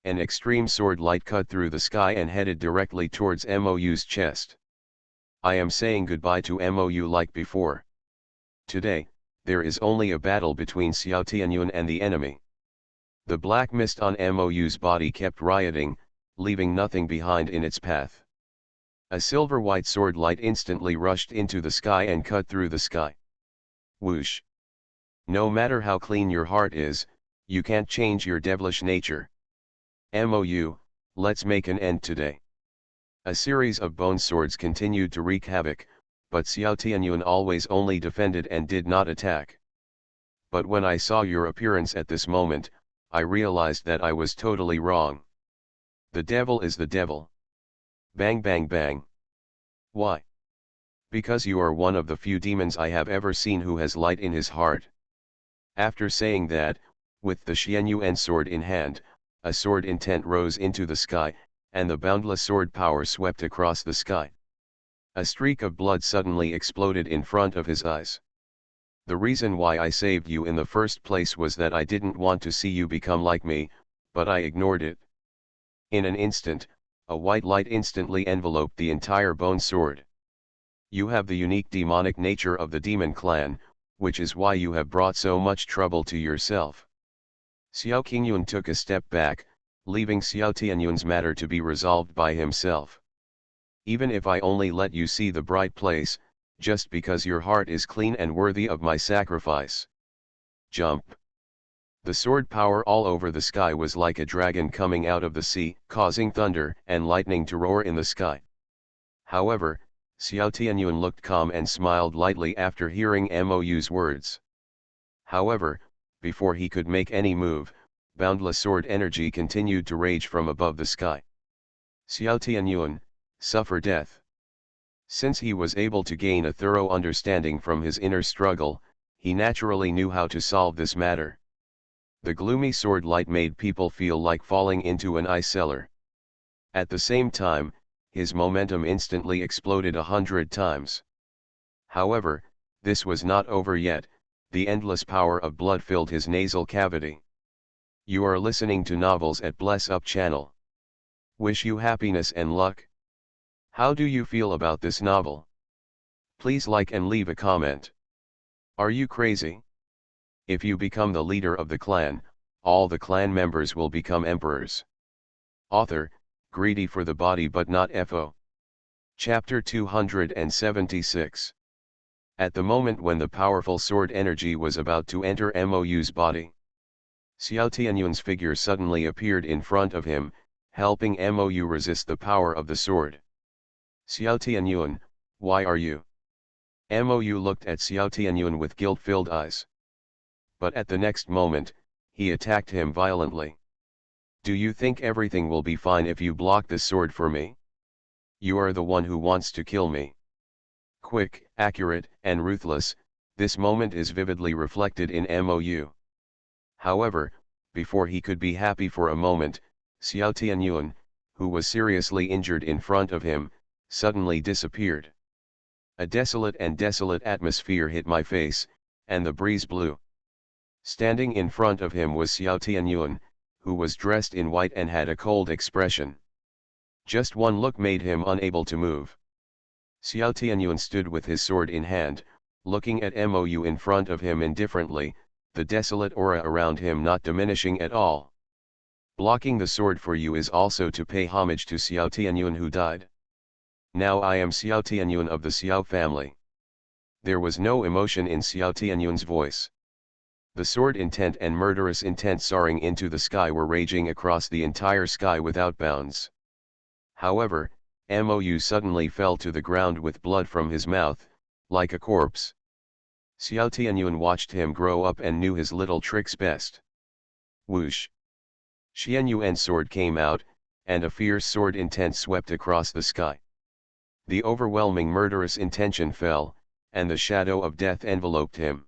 An extreme sword light cut through the sky and headed directly towards Mou's chest. I am saying goodbye to Mou like before. Today, there is only a battle between Xiao Tianyuan and the enemy. The black mist on Mou's body kept rioting, leaving nothing behind in its path. A silver-white sword light instantly rushed into the sky and cut through the sky. Whoosh! No matter how clean your heart is, you can't change your devilish nature. Mou, let's make an end today. A series of bone swords continued to wreak havoc, but Xiao Tianyuan always only defended and did not attack. But when I saw your appearance at this moment, I realized that I was totally wrong. The devil is the devil. Bang bang bang. Why? Because you are one of the few demons I have ever seen who has light in his heart. After saying that, with the Xianyuan sword in hand, a sword intent rose into the sky, and the boundless sword power swept across the sky. A streak of blood suddenly exploded in front of his eyes. The reason why I saved you in the first place was that I didn't want to see you become like me, but I ignored it. In an instant, a white light instantly enveloped the entire bone sword. You have the unique demonic nature of the demon clan, which is why you have brought so much trouble to yourself. Xiao Qingyun took a step back, leaving Xiao Tianyun's matter to be resolved by himself. Even if I only let you see the bright place, just because your heart is clean and worthy of my sacrifice. Jump. The sword power all over the sky was like a dragon coming out of the sea, causing thunder and lightning to roar in the sky. However, Xiao Tianyun looked calm and smiled lightly after hearing Mou's words. However, before he could make any move, boundless sword energy continued to rage from above the sky. Xiao Tianyun, suffer death. Since he was able to gain a thorough understanding from his inner struggle, he naturally knew how to solve this matter. The gloomy sword light made people feel like falling into an ice cellar. At the same time, his momentum instantly exploded 100 times. However, this was not over yet. The endless power of blood filled his nasal cavity. You are listening to Novels at Bless Up channel. Wish you happiness and luck. How do you feel about this novel? Please like and leave a comment. Are you crazy? If you become the leader of the clan, all the clan members will become emperors. Author, greedy for the body but not FO. Chapter 276. At the moment when the powerful sword energy was about to enter Mou's body, Xiao Tianyun's figure suddenly appeared in front of him, helping Mou resist the power of the sword. Xiao Tianyun, why are you? Mou looked at Xiao Tianyun with guilt-filled eyes. But at the next moment, he attacked him violently. Do you think everything will be fine if you block this sword for me? You are the one who wants to kill me. Quick, accurate, and ruthless, this moment is vividly reflected in Mou. However, before he could be happy for a moment, Xiao Tianyun, who was seriously injured in front of him, suddenly disappeared. A desolate atmosphere hit my face, and the breeze blew. Standing in front of him was Xiao Tianyun, who was dressed in white and had a cold expression. Just one look made him unable to move. Xiao Tianyun stood with his sword in hand, looking at Mou in front of him indifferently, the desolate aura around him not diminishing at all. Blocking the sword for you is also to pay homage to Xiao Tianyun who died. Now I am Xiao Tianyun of the Xiao family. There was no emotion in Xiao Tianyun's voice. The sword intent and murderous intent soaring into the sky were raging across the entire sky without bounds. However, Mou suddenly fell to the ground with blood from his mouth, like a corpse. Xiao Tianyun watched him grow up and knew his little tricks best. Whoosh! Xianyuan's sword came out, and a fierce sword intent swept across the sky. The overwhelming murderous intention fell, and the shadow of death enveloped him.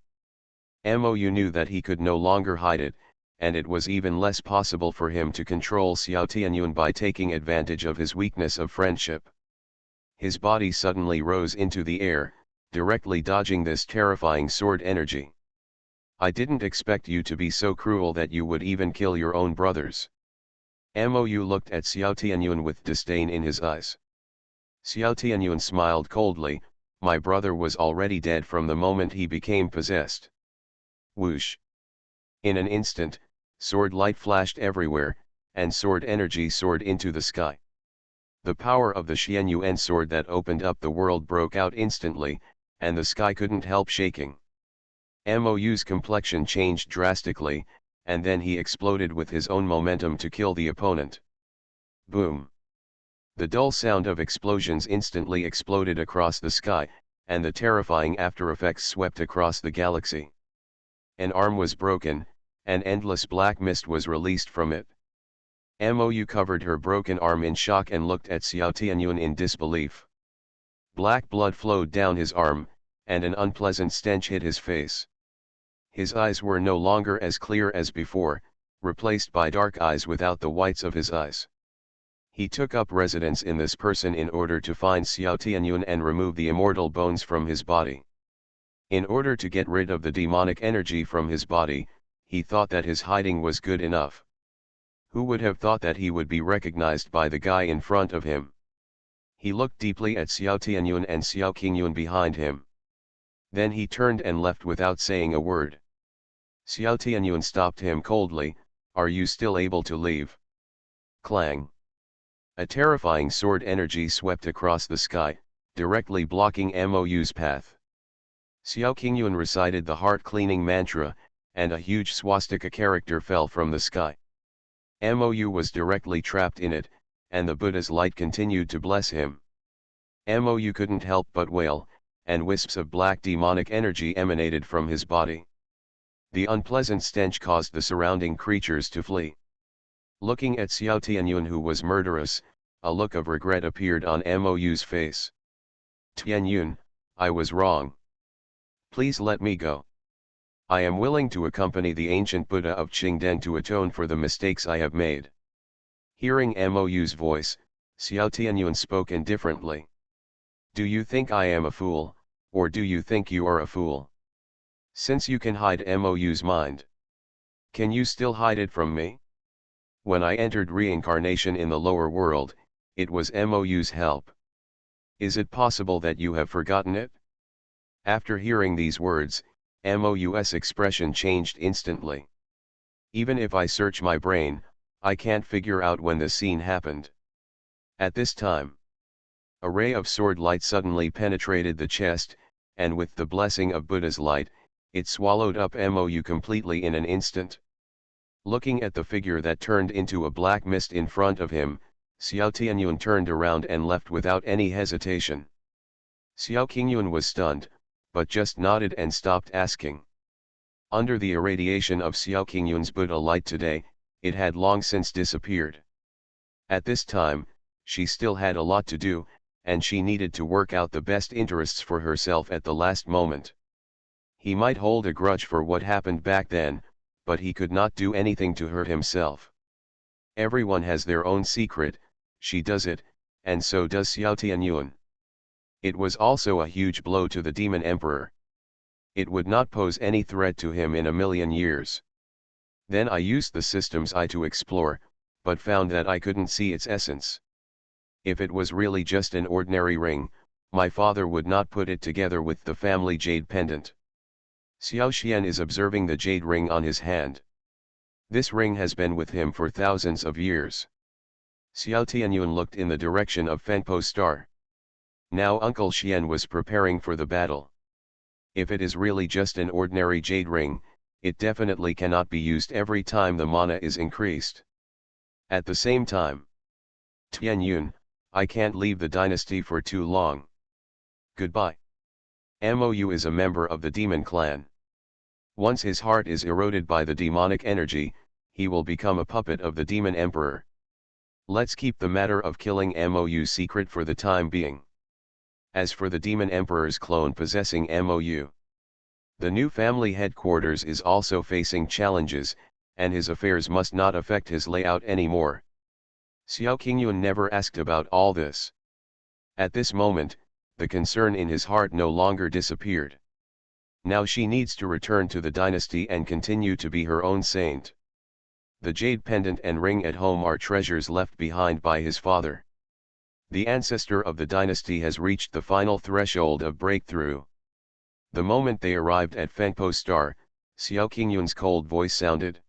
Mou knew that he could no longer hide it, and it was even less possible for him to control Xiao Tianyun by taking advantage of his weakness of friendship. His body suddenly rose into the air, directly dodging this terrifying sword energy. I didn't expect you to be so cruel that you would even kill your own brothers. Mou looked at Xiao Tianyun with disdain in his eyes. Xiao Tianyun smiled coldly, my brother was already dead from the moment he became possessed. Whoosh! In an instant, sword light flashed everywhere, and sword energy soared into the sky. The power of the Xianyuan sword that opened up the world broke out instantly, and the sky couldn't help shaking. Mou's complexion changed drastically, and then he exploded with his own momentum to kill the opponent. Boom! The dull sound of explosions instantly exploded across the sky, and the terrifying after effects swept across the galaxy. An arm was broken, and endless black mist was released from it. Mou covered her broken arm in shock and looked at Xiao Tianyun in disbelief. Black blood flowed down his arm, and an unpleasant stench hit his face. His eyes were no longer as clear as before, replaced by dark eyes without the whites of his eyes. He took up residence in this person in order to find Xiao Tianyun and remove the immortal bones from his body. In order to get rid of the demonic energy from his body, he thought that his hiding was good enough. Who would have thought that he would be recognized by the guy in front of him? He looked deeply at Xiao Tianyun and Xiao Qingyun behind him. Then he turned and left without saying a word. Xiao Tianyuan stopped him coldly. Are you still able to leave? Clang. A terrifying sword energy swept across the sky, directly blocking Mou's path. Xiao Qingyuan recited the heart-cleaning mantra, and a huge swastika character fell from the sky. Mou was directly trapped in it, and the Buddha's light continued to bless him. Mou couldn't help but wail, and wisps of black demonic energy emanated from his body. The unpleasant stench caused the surrounding creatures to flee. Looking at Xiao Tianyuan, who was murderous, a look of regret appeared on Mou's face. Tianyuan, I was wrong. Please let me go. I am willing to accompany the ancient Buddha of Qingden to atone for the mistakes I have made. Hearing Mou's voice, Xiao Tianyuan spoke indifferently. Do you think I am a fool, or do you think you are a fool? Since you can hide Mou's mind, can you still hide it from me? When I entered reincarnation in the lower world, it was Mou's help. Is it possible that you have forgotten it? After hearing these words, Mou's expression changed instantly. Even if I search my brain, I can't figure out when the scene happened. At this time, a ray of sword light suddenly penetrated the chest, and with the blessing of Buddha's light, it swallowed up Mou completely in an instant. Looking at the figure that turned into a black mist in front of him, Xiao Tianyuan turned around and left without any hesitation. Xiao Qingyuan was stunned, but just nodded and stopped asking. Under the irradiation of Xiao Qingyuan's Buddha light today, it had long since disappeared. At this time, she still had a lot to do, and she needed to work out the best interests for herself at the last moment. He might hold a grudge for what happened back then, but he could not do anything to hurt himself. Everyone has their own secret, she does it, and so does Xiao Tianyuan. It was also a huge blow to the demon emperor. It would not pose any threat to him in a million years. Then I used the system's eye to explore, but found that I couldn't see its essence. If it was really just an ordinary ring, my father would not put it together with the family jade pendant. Xiao Xian is observing the jade ring on his hand. This ring has been with him for thousands of years. Xiao Tianyuan looked in the direction of Fengpo Star. Now Uncle Xian was preparing for the battle. If it is really just an ordinary jade ring, it definitely cannot be used every time the mana is increased. At the same time, Tianyuan, I can't leave the dynasty for too long. Goodbye. Mou is a member of the demon clan. Once his heart is eroded by the demonic energy, he will become a puppet of the demon emperor. Let's keep the matter of killing Mou secret for the time being. As for the demon emperor's clone possessing Mou, the new family headquarters is also facing challenges, and his affairs must not affect his layout anymore. Xiao Qingyuan never asked about all this. At this moment, the concern in his heart no longer disappeared. Now she needs to return to the dynasty and continue to be her own saint. The jade pendant and ring at home are treasures left behind by his father. The ancestor of the dynasty has reached the final threshold of breakthrough. The moment they arrived at Fengpo Star, Xiao Qingyuan's cold voice sounded.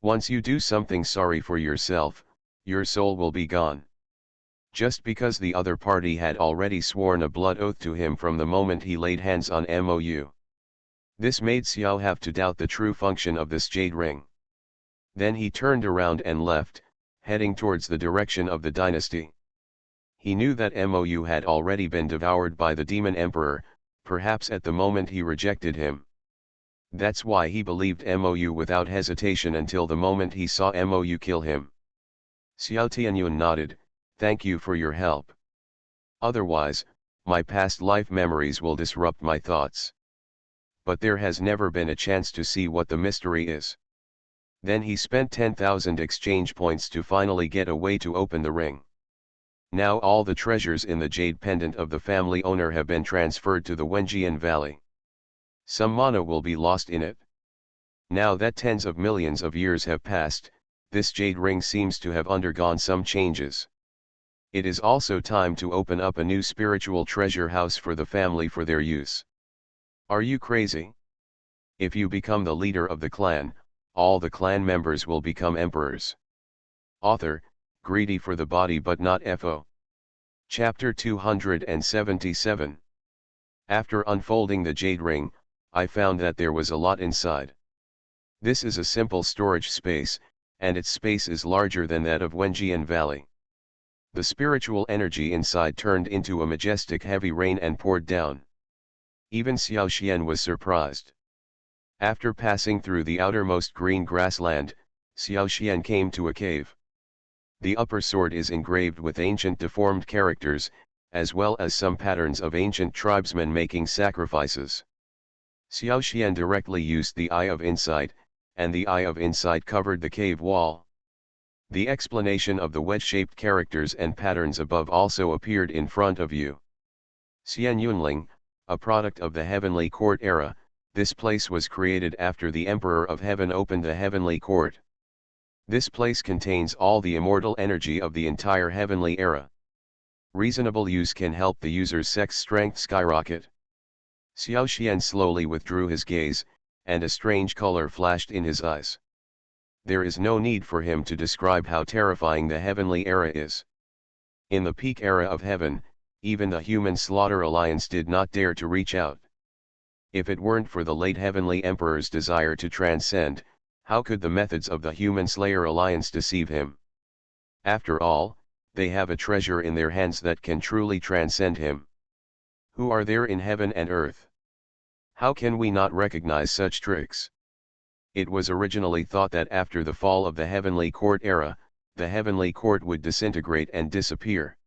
Once you do something sorry for yourself, your soul will be gone. Just because the other party had already sworn a blood oath to him from the moment he laid hands on Mou. This made Xiao have to doubt the true function of this jade ring. Then he turned around and left, heading towards the direction of the dynasty. He knew that Mou had already been devoured by the demon emperor, perhaps at the moment he rejected him. That's why he believed Mou without hesitation until the moment he saw Mou kill him. Xiao Tianyuan nodded, thank you for your help. Otherwise, my past life memories will disrupt my thoughts. But there has never been a chance to see what the mystery is. Then he spent 10,000 exchange points to finally get a way to open the ring. Now all the treasures in the jade pendant of the family owner have been transferred to the Wenjian Valley. Some mana will be lost in it. Now that tens of millions of years have passed, this jade ring seems to have undergone some changes. It is also time to open up a new spiritual treasure house for the family for their use. Are you crazy? If you become the leader of the clan, all the clan members will become emperors. Author, greedy for the body but not FO. Chapter 277. After unfolding the jade ring, I found that there was a lot inside. This is a simple storage space, and its space is larger than that of Wenjian Valley. The spiritual energy inside turned into a majestic heavy rain and poured down. Even Xiao Xian was surprised. After passing through the outermost green grassland, Xiao Xian came to a cave. The upper sword is engraved with ancient deformed characters, as well as some patterns of ancient tribesmen making sacrifices. Xiao Xian directly used the Eye of Insight, and the Eye of Insight covered the cave wall. The explanation of the wedge-shaped characters and patterns above also appeared in front of you. Xian Yunling, a product of the Heavenly Court era, this place was created after the Emperor of Heaven opened the Heavenly Court. This place contains all the immortal energy of the entire Heavenly era. Reasonable use can help the user's sex strength skyrocket. Xiao Xian slowly withdrew his gaze, and a strange color flashed in his eyes. There is no need for him to describe how terrifying the Heavenly era is. In the peak era of heaven, even the Human Slaughter Alliance did not dare to reach out. If it weren't for the late Heavenly Emperor's desire to transcend, how could the methods of the Human Slayer Alliance deceive him? After all, they have a treasure in their hands that can truly transcend him. Who are there in heaven and earth? How can we not recognize such tricks? It was originally thought that after the fall of the Heavenly Court era, the Heavenly Court would disintegrate and disappear.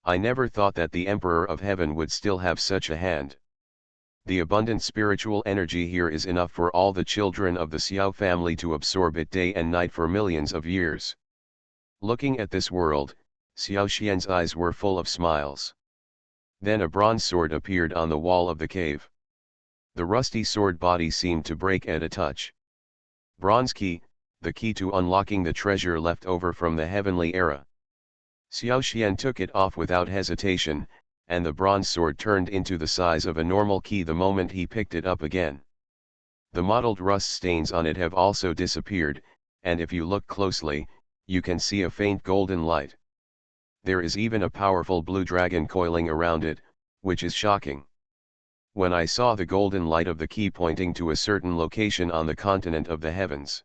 I never thought that the Emperor of Heaven would still have such a hand. The abundant spiritual energy here is enough for all the children of the Xiao family to absorb it day and night for millions of years. Looking at this world, Xiao Xian's eyes were full of smiles. Then a bronze sword appeared on the wall of the cave. The rusty sword body seemed to break at a touch. Bronze key, the key to unlocking the treasure left over from the Heavenly era. Xiao Xian took it off without hesitation, and the bronze sword turned into the size of a normal key the moment he picked it up again. The mottled rust stains on it have also disappeared, and if you look closely, you can see a faint golden light. There is even a powerful blue dragon coiling around it, which is shocking. When I saw the golden light of the key pointing to a certain location on the continent of the heavens,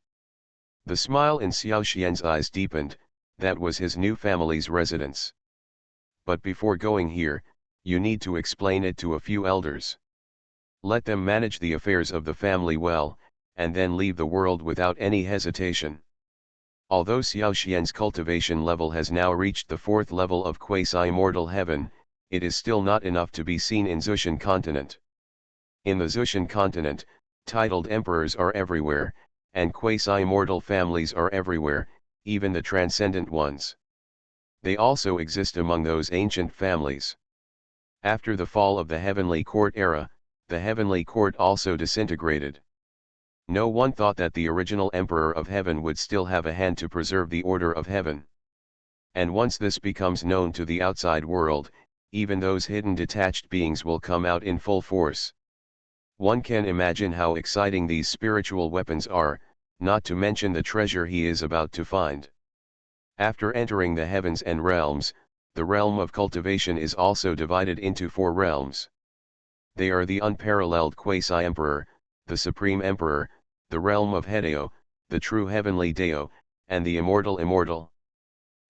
the smile in Xiao Xian's eyes deepened. That was his new family's residence. But before going here, you need to explain it to a few elders. Let them manage the affairs of the family well, and then leave the world without any hesitation. Although Xiao Xian's cultivation level has now reached the 4th level of quasi-immortal heaven, it is still not enough to be seen in Zushan continent. In the Zushan continent, titled emperors are everywhere, and quasi-immortal families are everywhere, even the transcendent ones. They also exist among those ancient families. After the fall of the Heavenly Court era, the Heavenly Court also disintegrated. No one thought that the original Emperor of Heaven would still have a hand to preserve the order of heaven. And once this becomes known to the outside world, even those hidden detached beings will come out in full force. One can imagine how exciting these spiritual weapons are, not to mention the treasure he is about to find. After entering the heavens and realms, the realm of cultivation is also divided into 4 realms. They are the unparalleled quasi-emperor, the supreme emperor, the realm of Hedeo, the true heavenly Deo, and the immortal.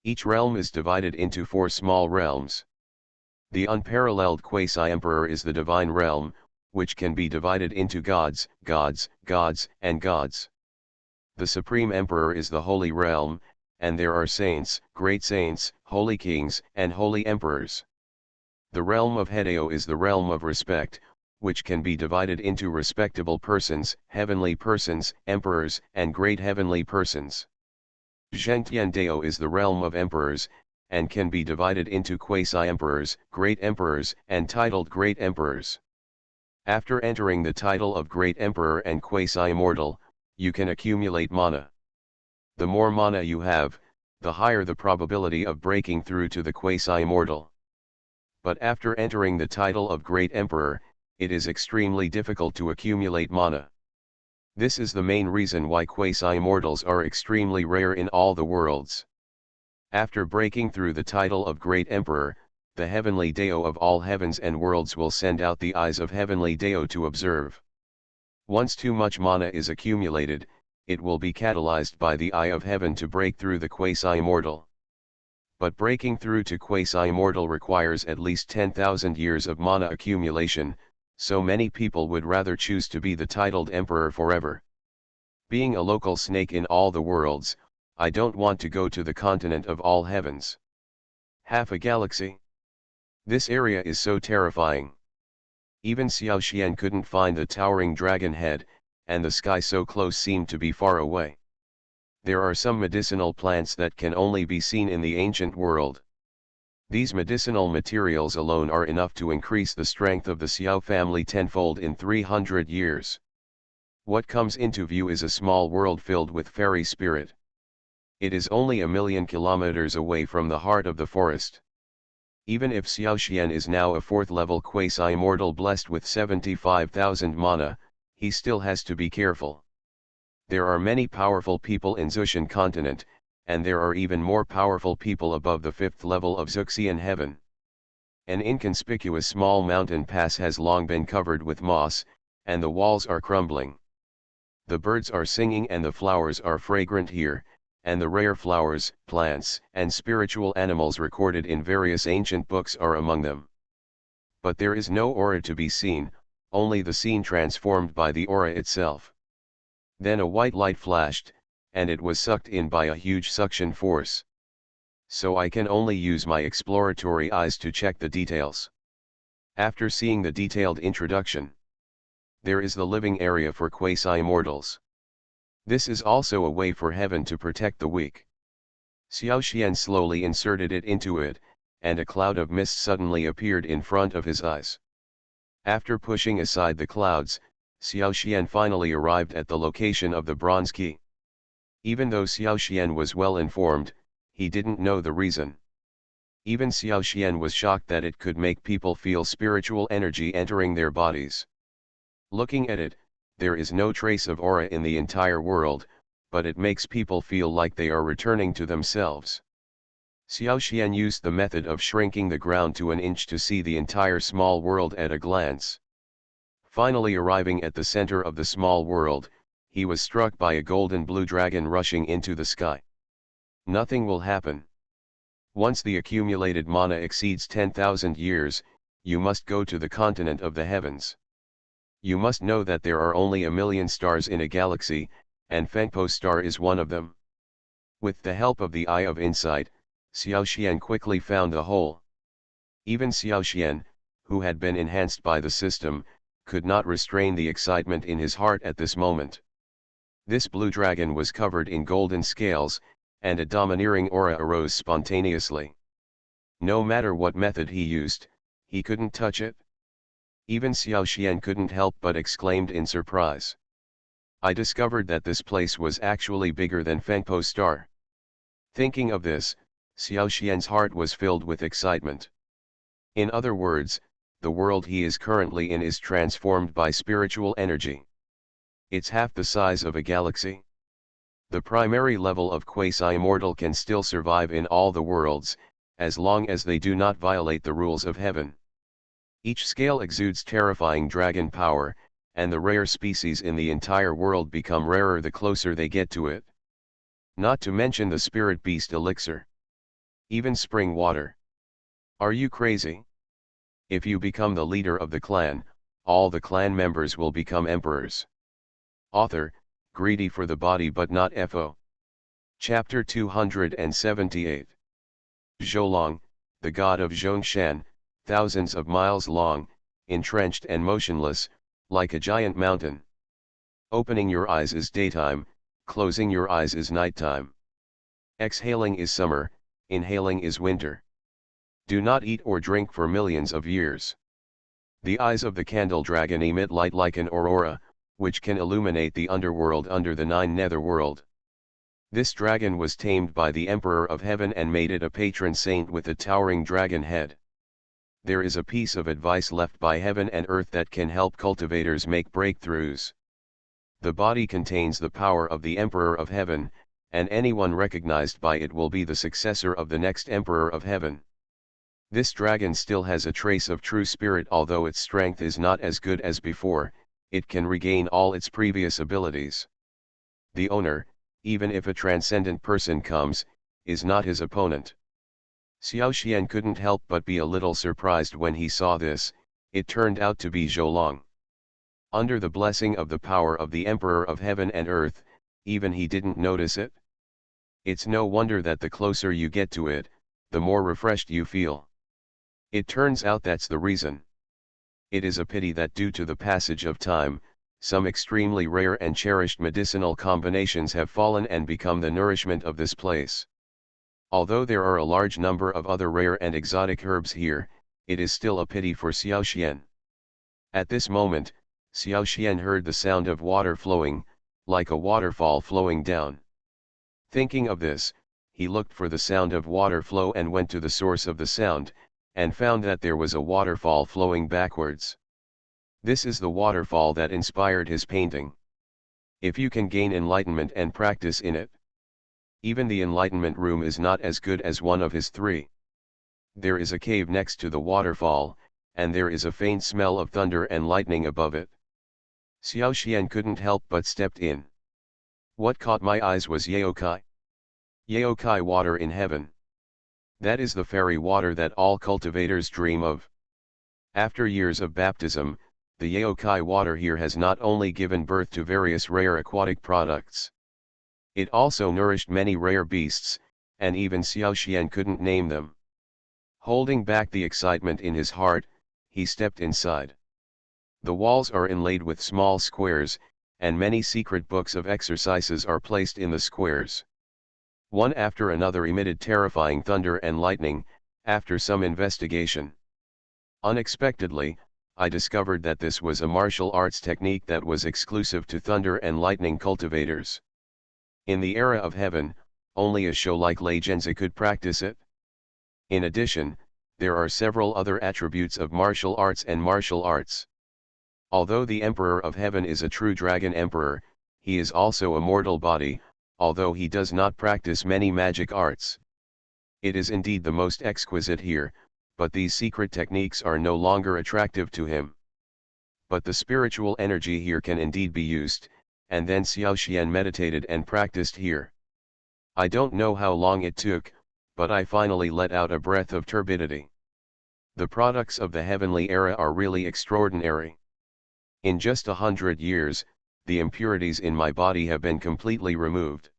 Each realm is divided into 4 small realms. The unparalleled quasi-emperor is the divine realm, which can be divided into gods, and gods. The supreme emperor is the holy realm, and there are saints, great saints, holy kings, and holy emperors. The realm of Hedeo is the realm of respect, which can be divided into respectable persons, heavenly persons, emperors, and great heavenly persons. Zhengtian Deo is the realm of emperors, and can be divided into quasi-emperors, great emperors, and titled great emperors. After entering the title of great emperor and quasi-immortal, you can accumulate mana. The more mana you have, the higher the probability of breaking through to the quasi-immortal. But after entering the title of great emperor, it is extremely difficult to accumulate mana. This is the main reason why quasi-immortals are extremely rare in all the worlds. After breaking through the title of Great Emperor, the heavenly Deo of all heavens and worlds will send out the eyes of heavenly Deo to observe. Once too much mana is accumulated, it will be catalyzed by the Eye of Heaven to break through the quasi-immortal. But breaking through to quasi-immortal requires at least 10,000 years of mana accumulation, so many people would rather choose to be the titled emperor forever. Being a local snake in all the worlds, I don't want to go to the continent of all heavens. Half a galaxy? This area is so terrifying. Even Xiao Xian couldn't find the towering dragon head, and the sky so close seemed to be far away. There are some medicinal plants that can only be seen in the ancient world. These medicinal materials alone are enough to increase the strength of the Xiao family tenfold in 300 years. What comes into view is a small world filled with fairy spirit. It is only 1,000,000 kilometers away from the heart of the forest. Even if Xiao Xian is now a 4th level quasi-immortal blessed with 75,000 mana, he still has to be careful. There are many powerful people in Zushan continent, and there are even more powerful people above the 5th level of Zuxian heaven. An inconspicuous small mountain pass has long been covered with moss, and the walls are crumbling. The birds are singing and the flowers are fragrant here, and the rare flowers, plants, and spiritual animals recorded in various ancient books are among them. But there is no aura to be seen, only the scene transformed by the aura itself. Then a white light flashed, and it was sucked in by a huge suction force. So I can only use my exploratory eyes to check the details. After seeing the detailed introduction, there is the living area for quasi-immortals. This is also a way for heaven to protect the weak. Xiao Xian slowly inserted it into it, and a cloud of mist suddenly appeared in front of his eyes. After pushing aside the clouds, Xiao Xian finally arrived at the location of the bronze key. Even though Xiao Xian was well informed, he didn't know the reason. Even Xiao Xian was shocked that it could make people feel spiritual energy entering their bodies. Looking at it, there is no trace of aura in the entire world, but it makes people feel like they are returning to themselves. Xiao Xian used the method of shrinking the ground to an inch to see the entire small world at a glance. Finally arriving at the center of the small world, he was struck by a golden blue dragon rushing into the sky. Nothing will happen. Once the accumulated mana exceeds 10,000 years, you must go to the continent of the heavens. You must know that there are only 1,000,000 stars in a galaxy, and Fengpo star is one of them. With the help of the Eye of Insight, Xiao Xian quickly found the hole. Even Xiao Xian, who had been enhanced by the system, could not restrain the excitement in his heart at this moment. This blue dragon was covered in golden scales, and a domineering aura arose spontaneously. No matter what method he used, he couldn't touch it. Even Xiao Xian couldn't help but exclaimed in surprise. I discovered that this place was actually bigger than Fengpo star. Thinking of this, Xiao Xian's heart was filled with excitement. In other words, the world he is currently in is transformed by spiritual energy. It's half the size of a galaxy. The primary level of quasi-immortal can still survive in all the worlds, as long as they do not violate the rules of heaven. Each scale exudes terrifying dragon power, and the rare species in the entire world become rarer the closer they get to it. Not to mention the spirit beast elixir. Even spring water. Are you crazy? If you become the leader of the clan, all the clan members will become emperors. Author, greedy for the body but not FO. Chapter 278. Zhoulong, the god of Zhongshan, thousands of miles long, entrenched and motionless, like a giant mountain. Opening your eyes is daytime, closing your eyes is nighttime. Exhaling is summer, inhaling is winter. Do not eat or drink for millions of years. The eyes of the candle dragon emit light like an aurora, which can illuminate the underworld under the 9 netherworld. This dragon was tamed by the Emperor of Heaven and made it a patron saint with a towering dragon head. There is a piece of advice left by heaven and earth that can help cultivators make breakthroughs. The body contains the power of the Emperor of Heaven, and anyone recognized by it will be the successor of the next Emperor of Heaven. This dragon still has a trace of true spirit, although its strength is not as good as before. It can regain all its previous abilities. The owner, even if a transcendent person comes, is not his opponent. Xiao Xian couldn't help but be a little surprised when he saw this. It turned out to be Zhou. Under the blessing of the power of the Emperor of Heaven and Earth, even he didn't notice it. It's no wonder that the closer you get to it, the more refreshed you feel. It turns out that's the reason. It is a pity that due to the passage of time, some extremely rare and cherished medicinal combinations have fallen and become the nourishment of this place. Although there are a large number of other rare and exotic herbs here, it is still a pity for Xiao Xian. At this moment, Xiao Xian heard the sound of water flowing, like a waterfall flowing down. Thinking of this, he looked for the sound of water flow and went to the source of the sound, and found that there was a waterfall flowing backwards. This is the waterfall that inspired his painting. If you can gain enlightenment and practice in it, even the enlightenment room is not as good as one of his three. There is a cave next to the waterfall, and there is a faint smell of thunder and lightning above it. Xiao Xian couldn't help but stepped in. What caught my eyes was Yaokai. Yaokai water in heaven. That is the fairy water that all cultivators dream of. After years of baptism, the Yaokai water here has not only given birth to various rare aquatic products. It also nourished many rare beasts, and even Xiao Xian couldn't name them. Holding back the excitement in his heart, he stepped inside. The walls are inlaid with small squares, and many secret books of exercises are placed in the squares. One after another emitted terrifying thunder and lightning. After some investigation, unexpectedly, I discovered that this was a martial arts technique that was exclusive to thunder and lightning cultivators. In the era of heaven, only a show like Lei Zhenzi could practice it. In addition, there are several other attributes of martial arts and martial arts. Although the Emperor of Heaven is a true dragon emperor, he is also a mortal body, although he does not practice many magic arts. It is indeed the most exquisite here, but these secret techniques are no longer attractive to him. But the spiritual energy here can indeed be used, and then Xiao Xian meditated and practiced here. I don't know how long it took, but I finally let out a breath of turbidity. The products of the heavenly era are really extraordinary. In just 100 years, the impurities in my body have been completely removed.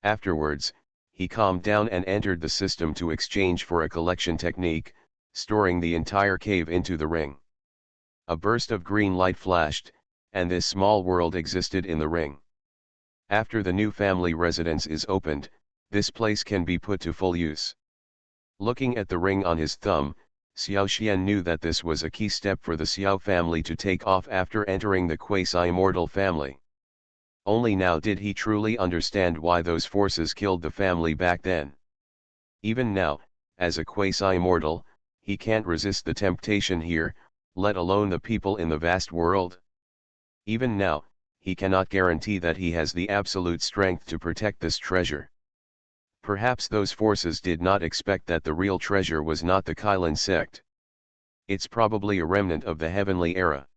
Afterwards, he calmed down and entered the system to exchange for a collection technique, storing the entire cave into the ring. A burst of green light flashed, and this small world existed in the ring. After the new family residence is opened, this place can be put to full use. Looking at the ring on his thumb, Xiao Xian knew that this was a key step for the Xiao family to take off after entering the quasi-immortal family. Only now did he truly understand why those forces killed the family back then. Even now, as a quasi-immortal, he can't resist the temptation here, let alone the people in the vast world. Even now, he cannot guarantee that he has the absolute strength to protect this treasure. Perhaps those forces did not expect that the real treasure was not the Kylin sect. It's probably a remnant of the heavenly era.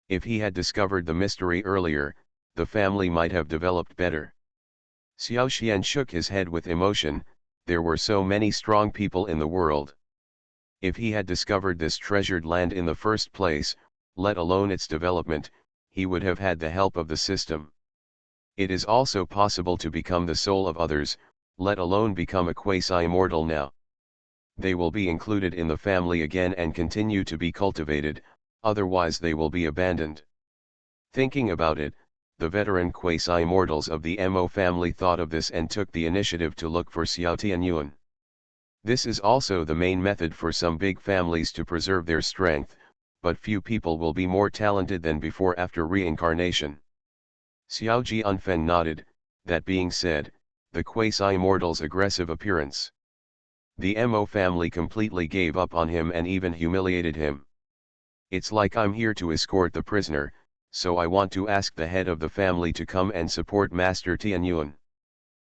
If he had discovered the mystery earlier, the family might have developed better. Xiao Xian shook his head with emotion. There were so many strong people in the world. If he had discovered this treasured land in the first place, let alone its development, he would have had the help of the system. It is also possible to become the soul of others, let alone become a quasi-immortal now. They will be included in the family again and continue to be cultivated, otherwise they will be abandoned. Thinking about it, the veteran quasi-immortals of the Mo family thought of this and took the initiative to look for Xiao Tianyuan. This is also the main method for some big families to preserve their strength, but few people will be more talented than before after reincarnation. Xiao Jianfeng nodded. That being said, the quasi-immortal's aggressive appearance. The Mo family completely gave up on him and even humiliated him. It's like I'm here to escort the prisoner, so I want to ask the head of the family to come and support Master Tianyuan.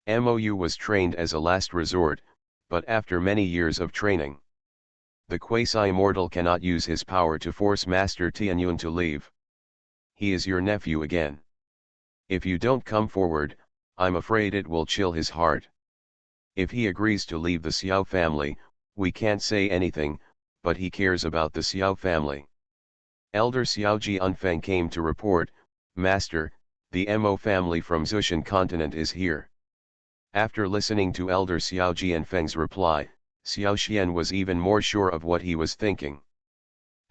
Mou was trained as a last resort, but after many years of training, the quasi-immortal cannot use his power to force Master Tianyuan to leave. He is your nephew again. If you don't come forward, I'm afraid it will chill his heart. If he agrees to leave the Xiao family, we can't say anything, but he cares about the Xiao family. Elder Xiaoji Unfeng came to report, Master, the Mo family from Zushan continent is here. After listening to Elder Xiaoji Unfeng's reply, Xiao Xian was even more sure of what he was thinking.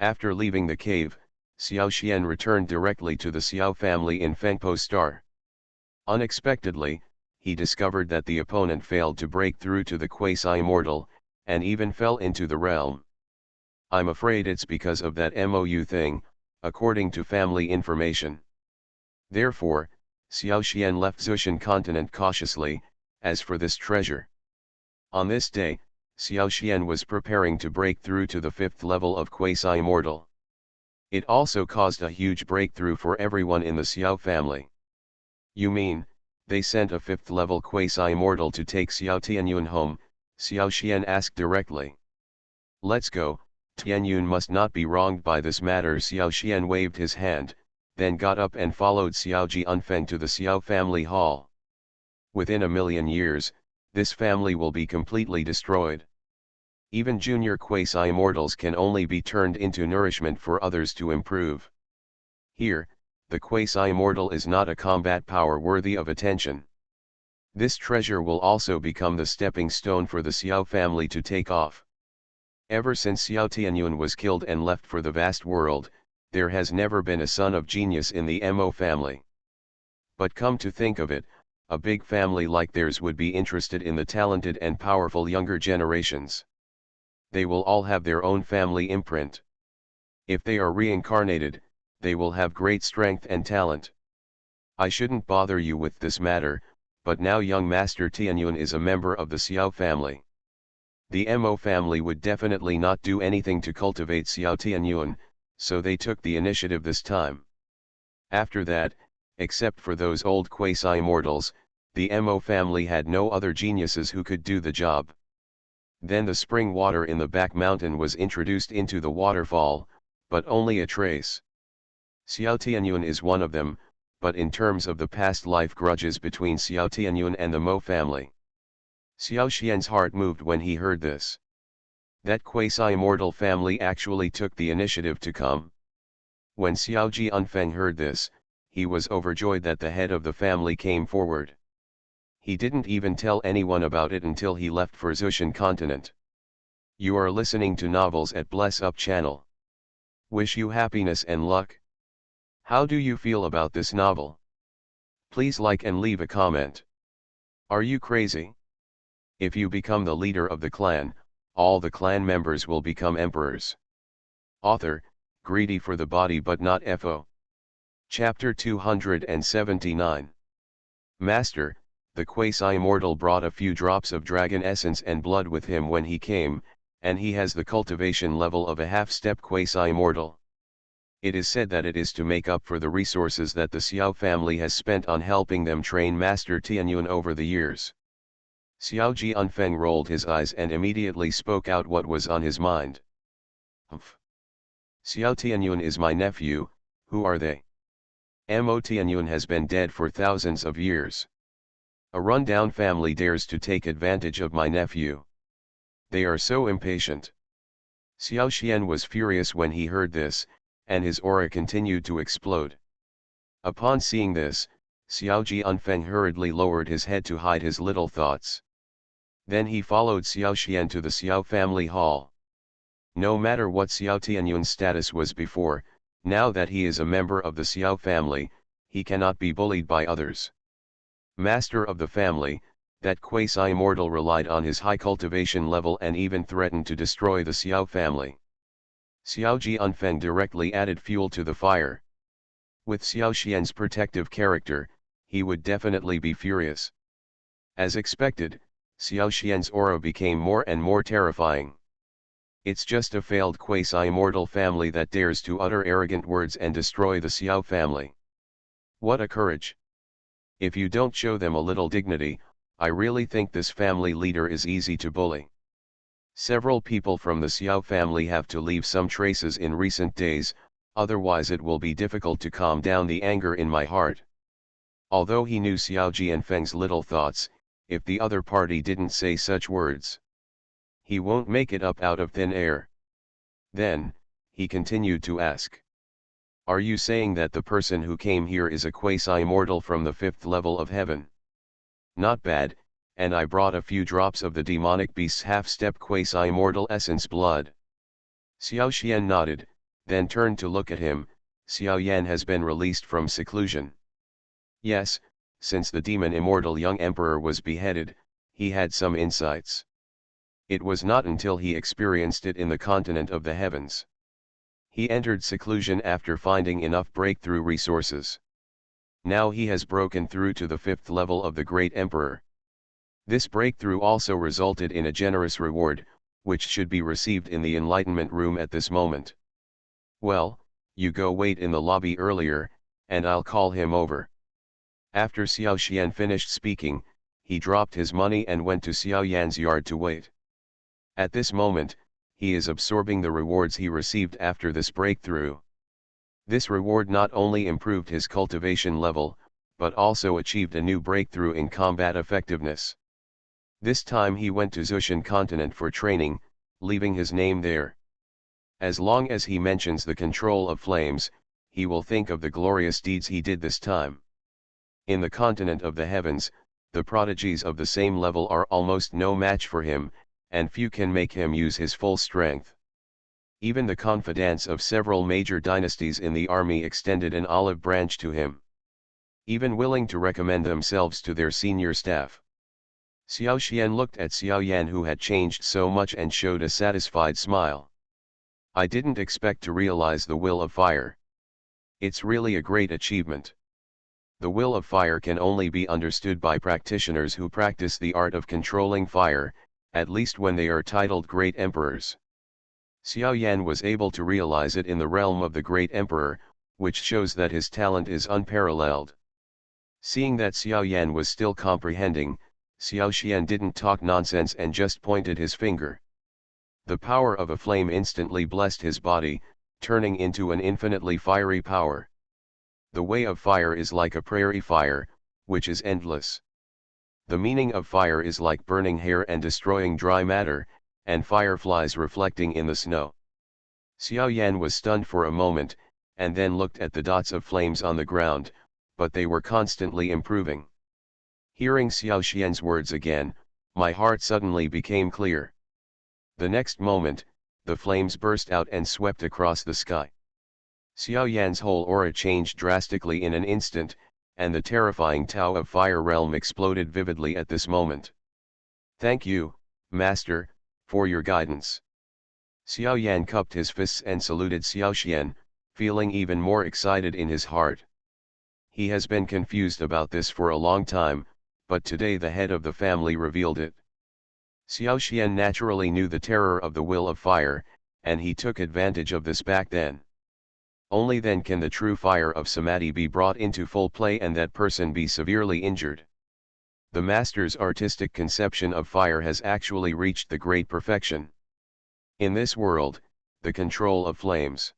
After leaving the cave, Xiao Xian returned directly to the Xiao family in Fengpo Star. Unexpectedly, he discovered that the opponent failed to break through to the quasi-immortal, and even fell into the realm. I'm afraid it's because of that MOU thing, according to family information. Therefore, Xiao Xian left Zushan continent cautiously. As for this treasure, on this day, Xiao Xian was preparing to break through to the 5th level of quasi-immortal. It also caused a huge breakthrough for everyone in the Xiao family. You mean, they sent a 5th level quasi-immortal to take Xiao Tianyuan home? Xiao Xian asked directly. Let's go. Tianyuan must not be wronged by this matter. Xiao Xian waved his hand, then got up and followed Xiaoji Unfeng to the Xiao family hall. Within a million years, this family will be completely destroyed. Even junior quasi-immortals can only be turned into nourishment for others to improve. Here, the quasi-immortal is not a combat power worthy of attention. This treasure will also become the stepping stone for the Xiao family to take off. Ever since Xiao Tianyuan was killed and left for the vast world, there has never been a son of genius in the Mo family. But come to think of it, a big family like theirs would be interested in the talented and powerful younger generations. They will all have their own family imprint. If they are reincarnated, they will have great strength and talent. I shouldn't bother you with this matter, but now young Master Tianyuan is a member of the Xiao family. The Mo family would definitely not do anything to cultivate Xiao Tianyuan, so they took the initiative this time. After that, except for those old quasi-immortals, the Mo family had no other geniuses who could do the job. Then the spring water in the back mountain was introduced into the waterfall, but only a trace. Xiao Tianyuan is one of them, but in terms of the past life grudges between Xiao Tianyuan and the Mo family. Xiao Xian's heart moved when he heard this. That quasi-immortal family actually took the initiative to come. When Xiaoji Unfeng heard this, he was overjoyed that the head of the family came forward. He didn't even tell anyone about it until he left for Zushan continent. You are listening to Novels at Bless Up channel. Wish you happiness and luck. How do you feel about this novel? Please like and leave a comment. Are you crazy? If you become the leader of the clan, all the clan members will become emperors. Author, greedy for the body but not FO. Chapter 279. Master, the quasi-immortal brought a few drops of dragon essence and blood with him when he came, and he has the cultivation level of a half-step quasi-immortal. It is said that it is to make up for the resources that the Xiao family has spent on helping them train Master Tianyuan over the years. Xiaoji Unfeng rolled his eyes and immediately spoke out what was on his mind. Humph. Xiao Tianyuan is my nephew. Who are they? Mo Tianyuan has been dead for thousands of years. A rundown family dares to take advantage of my nephew. They are so impatient. Xiao Xian was furious when he heard this, and his aura continued to explode. Upon seeing this, Xiaoji Unfeng hurriedly lowered his head to hide his little thoughts. Then he followed Xiao Xian to the Xiao family hall. No matter what Xiao Tianyuan's status was before, now that he is a member of the Xiao family, he cannot be bullied by others. Master of the family, that quasi-immortal relied on his high cultivation level and even threatened to destroy the Xiao family. Xiaoji Unfeng directly added fuel to the fire. With Xiao Xian's protective character, he would definitely be furious. As expected, Xiao Xian's aura became more and more terrifying. It's just a failed quasi-immortal family that dares to utter arrogant words and destroy the Xiao family. What a courage! If you don't show them a little dignity, I really think this family leader is easy to bully. Several people from the Xiao family have to leave some traces in recent days, otherwise it will be difficult to calm down the anger in my heart. Although he knew Xiao Jianfeng's little thoughts, if the other party didn't say such words, he won't make it up out of thin air. Then, he continued to ask. Are you saying that the person who came here is a quasi-immortal from the 5th level of heaven? Not bad, and I brought a few drops of the demonic beast's half-step quasi-immortal essence blood. Xiao Xian nodded, then turned to look at him. Xiao Yan has been released from seclusion. Yes, since the demon immortal young emperor was beheaded, he had some insights. It was not until he experienced it in the continent of the heavens. He entered seclusion after finding enough breakthrough resources. Now he has broken through to the 5th level of the great emperor. This breakthrough also resulted in a generous reward, which should be received in the enlightenment room at this moment. Well, you go wait in the lobby earlier, and I'll call him over. After Xiao Xian finished speaking, he dropped his money and went to Xiao Yan's yard to wait. At this moment, he is absorbing the rewards he received after this breakthrough. This reward not only improved his cultivation level, but also achieved a new breakthrough in combat effectiveness. This time he went to Zushan continent for training, leaving his name there. As long as he mentions the control of flames, he will think of the glorious deeds he did this time. In the continent of the heavens, the prodigies of the same level are almost no match for him, and few can make him use his full strength. Even the confidants of several major dynasties in the army extended an olive branch to him, even willing to recommend themselves to their senior staff. Xiao Xian looked at Xiao Yan, who had changed so much, and showed a satisfied smile. I didn't expect to realize the will of fire. It's really a great achievement. The will of fire can only be understood by practitioners who practice the art of controlling fire, at least when they are titled great emperors. Xiao Yan was able to realize it in the realm of the great emperor, which shows that his talent is unparalleled. Seeing that Xiao Yan was still comprehending, Xiao Xian didn't talk nonsense and just pointed his finger. The power of a flame instantly blessed his body, turning into an infinitely fiery power. The way of fire is like a prairie fire, which is endless. The meaning of fire is like burning hair and destroying dry matter, and fireflies reflecting in the snow. Xiao Yan was stunned for a moment, and then looked at the dots of flames on the ground, but they were constantly improving. Hearing Xiao Xian's words again, my heart suddenly became clear. The next moment, the flames burst out and swept across the sky. Xiao Yan's whole aura changed drastically in an instant, and the terrifying Tao of Fire Realm exploded vividly at this moment. Thank you, Master, for your guidance. Xiao Yan cupped his fists and saluted Xiao Xian, feeling even more excited in his heart. He has been confused about this for a long time, but today the head of the family revealed it. Xiao Xian naturally knew the terror of the will of fire, and he took advantage of this back then. Only then can the true fire of samadhi be brought into full play and that person be severely injured. The master's artistic conception of fire has actually reached the great perfection. In this world, the control of flames.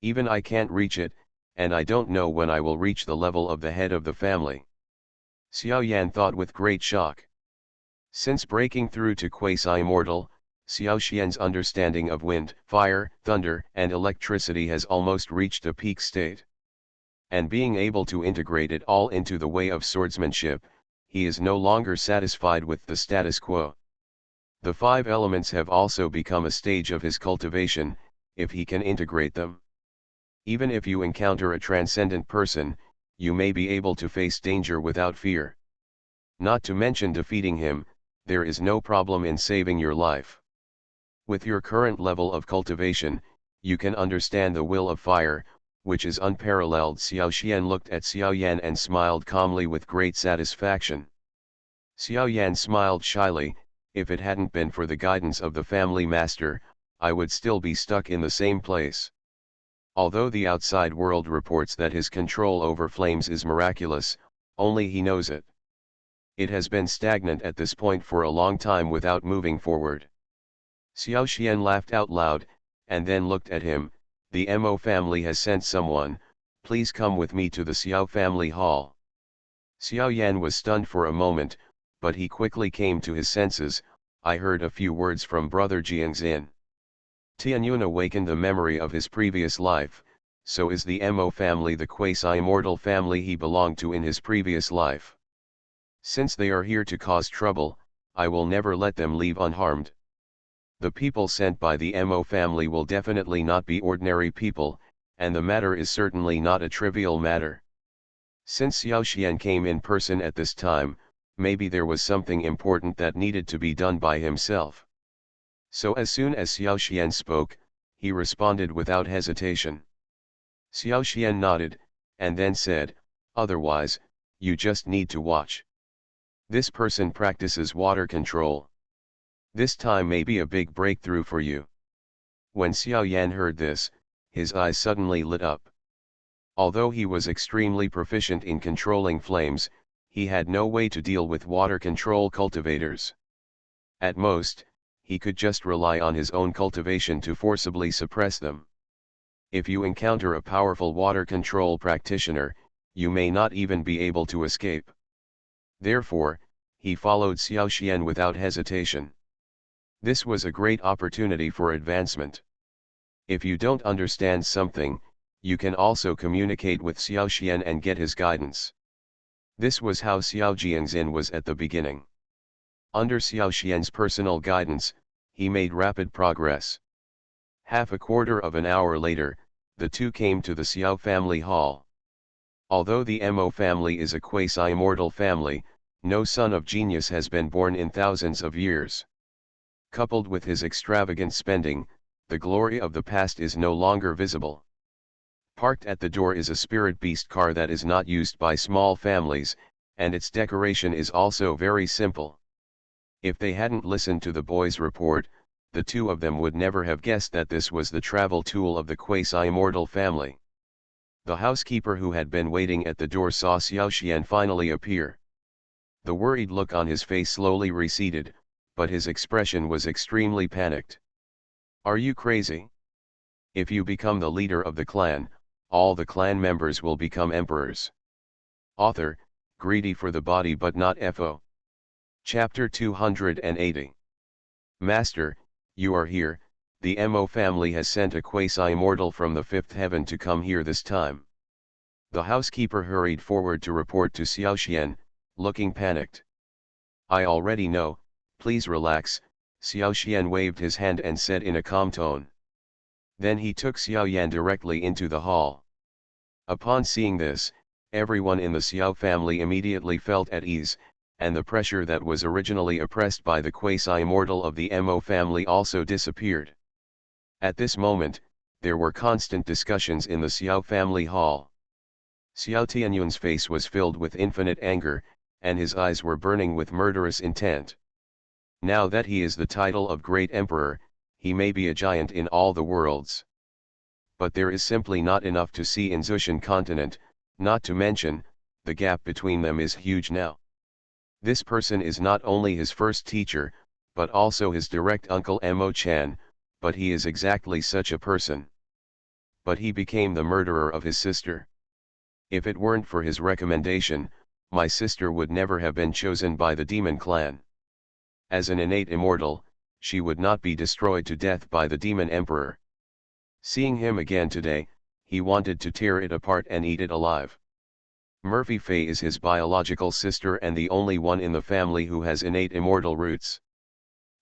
Even I can't reach it, and I don't know when I will reach the level of the head of the family. Xiao Yan thought with great shock. Since breaking through to quasi-immortal, Xiao Xian's understanding of wind, fire, thunder, and electricity has almost reached a peak state. And being able to integrate it all into the way of swordsmanship, he is no longer satisfied with the status quo. The 5 elements have also become a stage of his cultivation, if he can integrate them. Even if you encounter a transcendent person, you may be able to face danger without fear. Not to mention defeating him, there is no problem in saving your life. With your current level of cultivation, you can understand the will of fire, which is unparalleled. Xiao Xian looked at Xiao Yan and smiled calmly with great satisfaction. Xiao Yan smiled shyly. If it hadn't been for the guidance of the family master, I would still be stuck in the same place. Although the outside world reports that his control over flames is miraculous, only he knows it. It has been stagnant at this point for a long time without moving forward. Xiao Xian laughed out loud, and then looked at him. The Mo family has sent someone, please come with me to the Xiao family hall. Xiao Yan was stunned for a moment, but he quickly came to his senses. I heard a few words from brother Jiangxin. Tianyun awakened the memory of his previous life, so is the Mo family the quasi-immortal family he belonged to in his previous life. Since they are here to cause trouble, I will never let them leave unharmed. The people sent by the Mo family will definitely not be ordinary people, and the matter is certainly not a trivial matter. Since Xiao Xian came in person at this time, maybe there was something important that needed to be done by himself. So as soon as Xiao Xian spoke, he responded without hesitation. Xiao Xian nodded, and then said, otherwise, you just need to watch. This person practices water control. This time may be a big breakthrough for you. When Xiao Yan heard this, his eyes suddenly lit up. Although he was extremely proficient in controlling flames, he had no way to deal with water control cultivators. At most, he could just rely on his own cultivation to forcibly suppress them. If you encounter a powerful water control practitioner, you may not even be able to escape. Therefore, he followed Xiao Xian without hesitation. This was a great opportunity for advancement. If you don't understand something, you can also communicate with Xiao Xian and get his guidance. This was how Xiao Jiangxin was at the beginning. Under Xiao Xian's personal guidance, he made rapid progress. Half a quarter of an hour later, the two came to the Xiao family hall. Although the Mo family is a quasi-immortal family, no son of genius has been born in thousands of years. Coupled with his extravagant spending, the glory of the past is no longer visible. Parked at the door is a spirit beast car that is not used by small families, and its decoration is also very simple. If they hadn't listened to the boy's report, the two of them would never have guessed that this was the travel tool of the quasi-immortal family. The housekeeper who had been waiting at the door saw Xiao Xian finally appear. The worried look on his face slowly receded, but his expression was extremely panicked. Are you crazy? If you become the leader of the clan, all the clan members will become emperors. Author, greedy for the body but not FO. Chapter 280. Master, you are here. The Mo family has sent a quasi-immortal from the fifth heaven to come here this time. The housekeeper hurried forward to report to Xiao Xian, looking panicked. I already know, please relax. Xiao Xian waved his hand and said in a calm tone. Then he took Xiao Yan directly into the hall. Upon seeing this, everyone in the Xiao family immediately felt at ease, and the pressure that was originally oppressed by the quasi-immortal of the Mo family also disappeared. At this moment, there were constant discussions in the Xiao family hall. Xiao Tianyun's face was filled with infinite anger, and his eyes were burning with murderous intent. Now that he is the title of Great Emperor, he may be a giant in all the worlds. But there is simply not enough to see in Zushan continent, not to mention, the gap between them is huge now. This person is not only his first teacher, but also his direct uncle Mo-chan, but he is exactly such a person. But he became the murderer of his sister. If it weren't for his recommendation, my sister would never have been chosen by the demon clan. As an innate immortal, she would not be destroyed to death by the demon emperor. Seeing him again today, he wanted to tear it apart and eat it alive. Murphy Faye is his biological sister and the only one in the family who has innate immortal roots.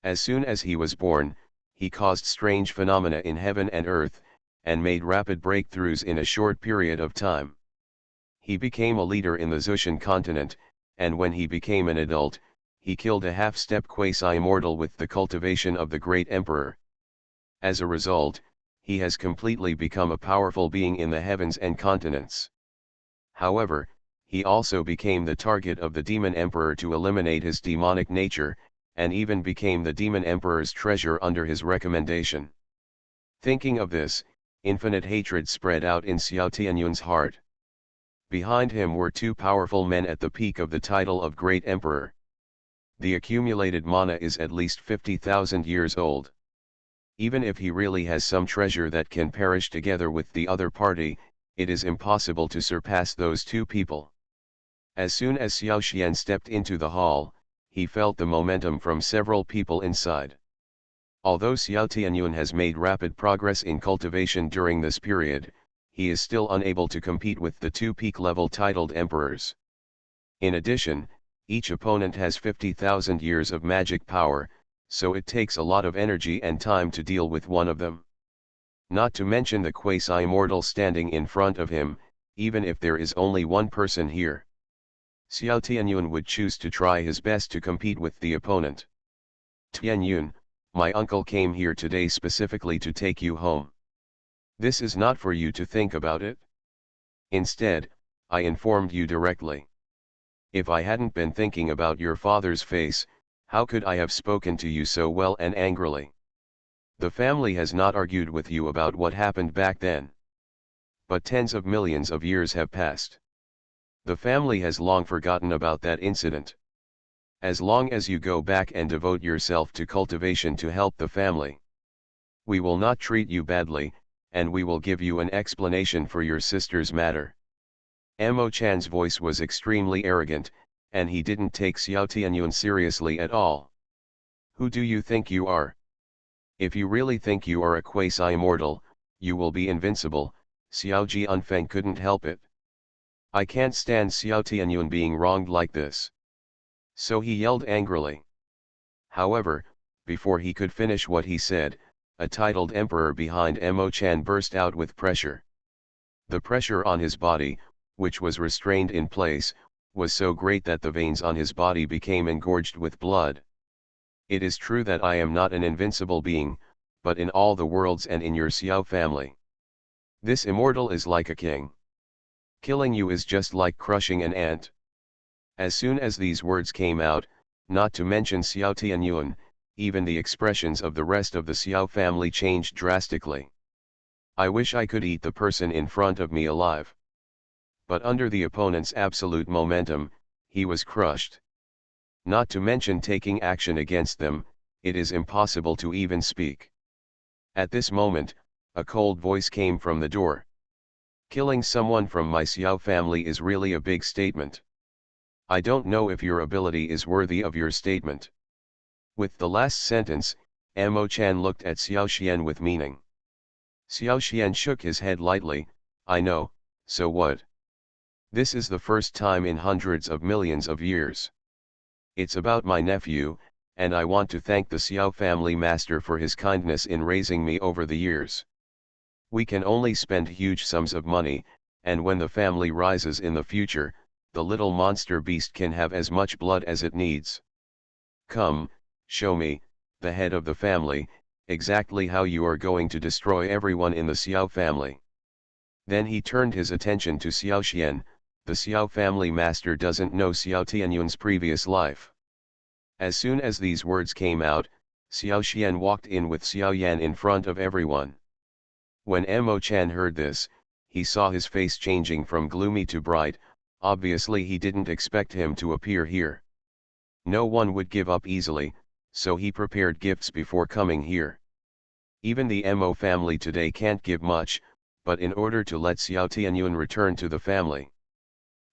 As soon as he was born, he caused strange phenomena in heaven and earth, and made rapid breakthroughs in a short period of time. He became a leader in the Zushan continent, and when he became an adult, he killed a half-step quasi-immortal with the cultivation of the great emperor. As a result, he has completely become a powerful being in the heavens and continents. However, he also became the target of the demon emperor to eliminate his demonic nature, and even became the demon emperor's treasure under his recommendation. Thinking of this, infinite hatred spread out in Xiao Tianyun's heart. Behind him were two powerful men at the peak of the title of Great Emperor. The accumulated mana is at least 50,000 years old. Even if he really has some treasure that can perish together with the other party, it is impossible to surpass those two people. As soon as Xiao Xian stepped into the hall, he felt the momentum from several people inside. Although Xiao Tianyun has made rapid progress in cultivation during this period, he is still unable to compete with the two peak-level titled emperors. In addition, each opponent has 50,000 years of magic power, so it takes a lot of energy and time to deal with one of them. Not to mention the quasi-immortal standing in front of him, even if there is only one person here. Xiao Tianyun would choose to try his best to compete with the opponent. Tianyun, my uncle came here today specifically to take you home. This is not for you to think about it. Instead, I informed you directly. If I hadn't been thinking about your father's face, how could I have spoken to you so well and angrily? The family has not argued with you about what happened back then. But tens of millions of years have passed. The family has long forgotten about that incident. As long as you go back and devote yourself to cultivation to help the family, we will not treat you badly, and we will give you an explanation for your sister's matter. Mo Chan's voice was extremely arrogant, and he didn't take Xiao Tianyun seriously at all. Who do you think you are? If you really think you are a quasi-immortal, you will be invincible. Xiao Jianfeng couldn't help it. I can't stand Xiao Tianyun being wronged like this. So he yelled angrily. However, before he could finish what he said, a titled emperor behind Mo Chan burst out with pressure. The pressure on his body, which was restrained in place, was so great that the veins on his body became engorged with blood. It is true that I am not an invincible being, but in all the worlds and in your Xiao family, this immortal is like a king. Killing you is just like crushing an ant. As soon as these words came out, not to mention Xiao Tianyun, even the expressions of the rest of the Xiao family changed drastically. I wish I could eat the person in front of me alive. But under the opponent's absolute momentum, he was crushed. Not to mention taking action against them, it is impossible to even speak. At this moment, a cold voice came from the door. Killing someone from my Xiao family is really a big statement. I don't know if your ability is worthy of your statement. With the last sentence, Mo Chan looked at Xiao Xian with meaning. Xiao Xian shook his head lightly. I know, so what? This is the first time in hundreds of millions of years. It's about my nephew, and I want to thank the Xiao family master for his kindness in raising me over the years. We can only spend huge sums of money, and when the family rises in the future, the little monster beast can have as much blood as it needs. Come, show me, the head of the family, exactly how you are going to destroy everyone in the Xiao family. Then he turned his attention to Xiao Xian. The Xiao family master doesn't know Xiao Tianyun's previous life. As soon as these words came out, Xiao Xian walked in with Xiao Yan in front of everyone. When Mo Chan heard this, he saw his face changing from gloomy to bright. Obviously he didn't expect him to appear here. No one would give up easily, so he prepared gifts before coming here. Even the Mo family today can't give much, but in order to let Xiao Tianyun return to the family.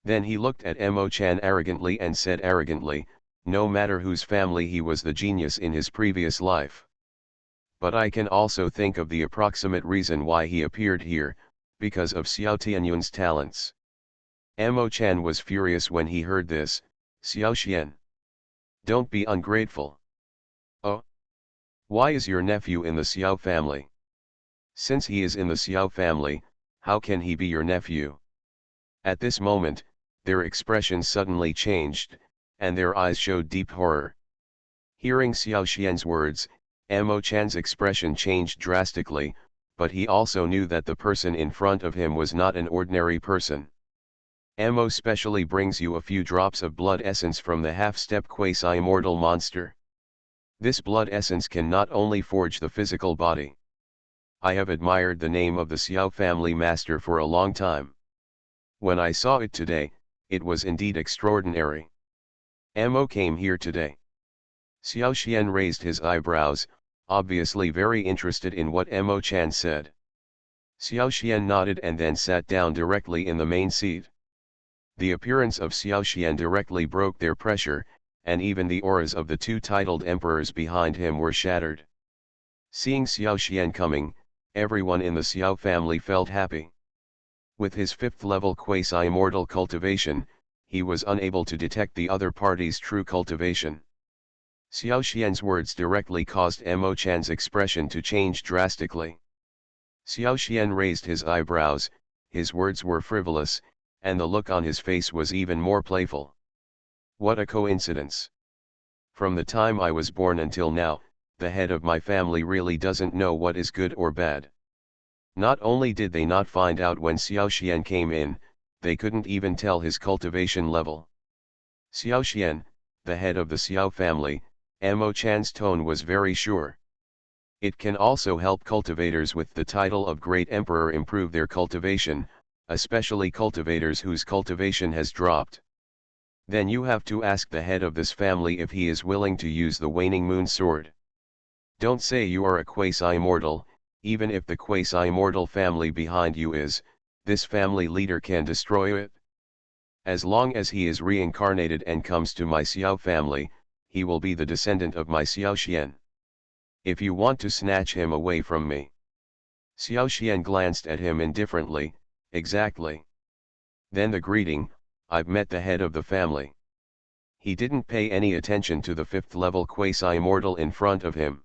Then he looked at Mo Chan arrogantly and said arrogantly, no matter whose family he was the genius in his previous life. But I can also think of the approximate reason why he appeared here, because of Xiao Tianyun's talents. Mo Chan was furious when he heard this. Xiao Xian, don't be ungrateful. Oh, why is your nephew in the Xiao family? Since he is in the Xiao family, how can he be your nephew? At this moment, their expressions suddenly changed, and their eyes showed deep horror. Hearing Xiao Xian's words, Mo Chan's expression changed drastically, but he also knew that the person in front of him was not an ordinary person. Mo specially brings you a few drops of blood essence from the half-step quasi-immortal monster. This blood essence can not only forge the physical body. I have admired the name of the Xiao family master for a long time. When I saw it today, it was indeed extraordinary. Mo came here today. Xiao Xian raised his eyebrows, obviously very interested in what Mo Chan said. Xiao Xian nodded and then sat down directly in the main seat. The appearance of Xiao Xian directly broke their pressure, and even the auras of the two titled emperors behind him were shattered. Seeing Xiao Xian coming, everyone in the Xiao family felt happy. With his 5th level quasi-immortal cultivation, he was unable to detect the other party's true cultivation. Xiao Xian's words directly caused Mo Chan's expression to change drastically. Xiao Xian raised his eyebrows, his words were frivolous, and the look on his face was even more playful. What a coincidence! From the time I was born until now, the head of my family really doesn't know what is good or bad. Not only did they not find out when Xiao Xian came in, they couldn't even tell his cultivation level. Xiao Xian, the head of the Xiao family, Mo Chan's tone was very sure. It can also help cultivators with the title of Great Emperor improve their cultivation, especially cultivators whose cultivation has dropped. Then you have to ask the head of this family if he is willing to use the Waning Moon Sword. Don't say you are a quasi-immortal, even if the quasi-immortal family behind you is, this family leader can destroy it. As long as he is reincarnated and comes to my Xiao family, he will be the descendant of my Xiao Xian. If you want to snatch him away from me. Xiao Xian glanced at him indifferently. Exactly. Then the greeting, I've met the head of the family. He didn't pay any attention to the 5th level quasi-immortal in front of him.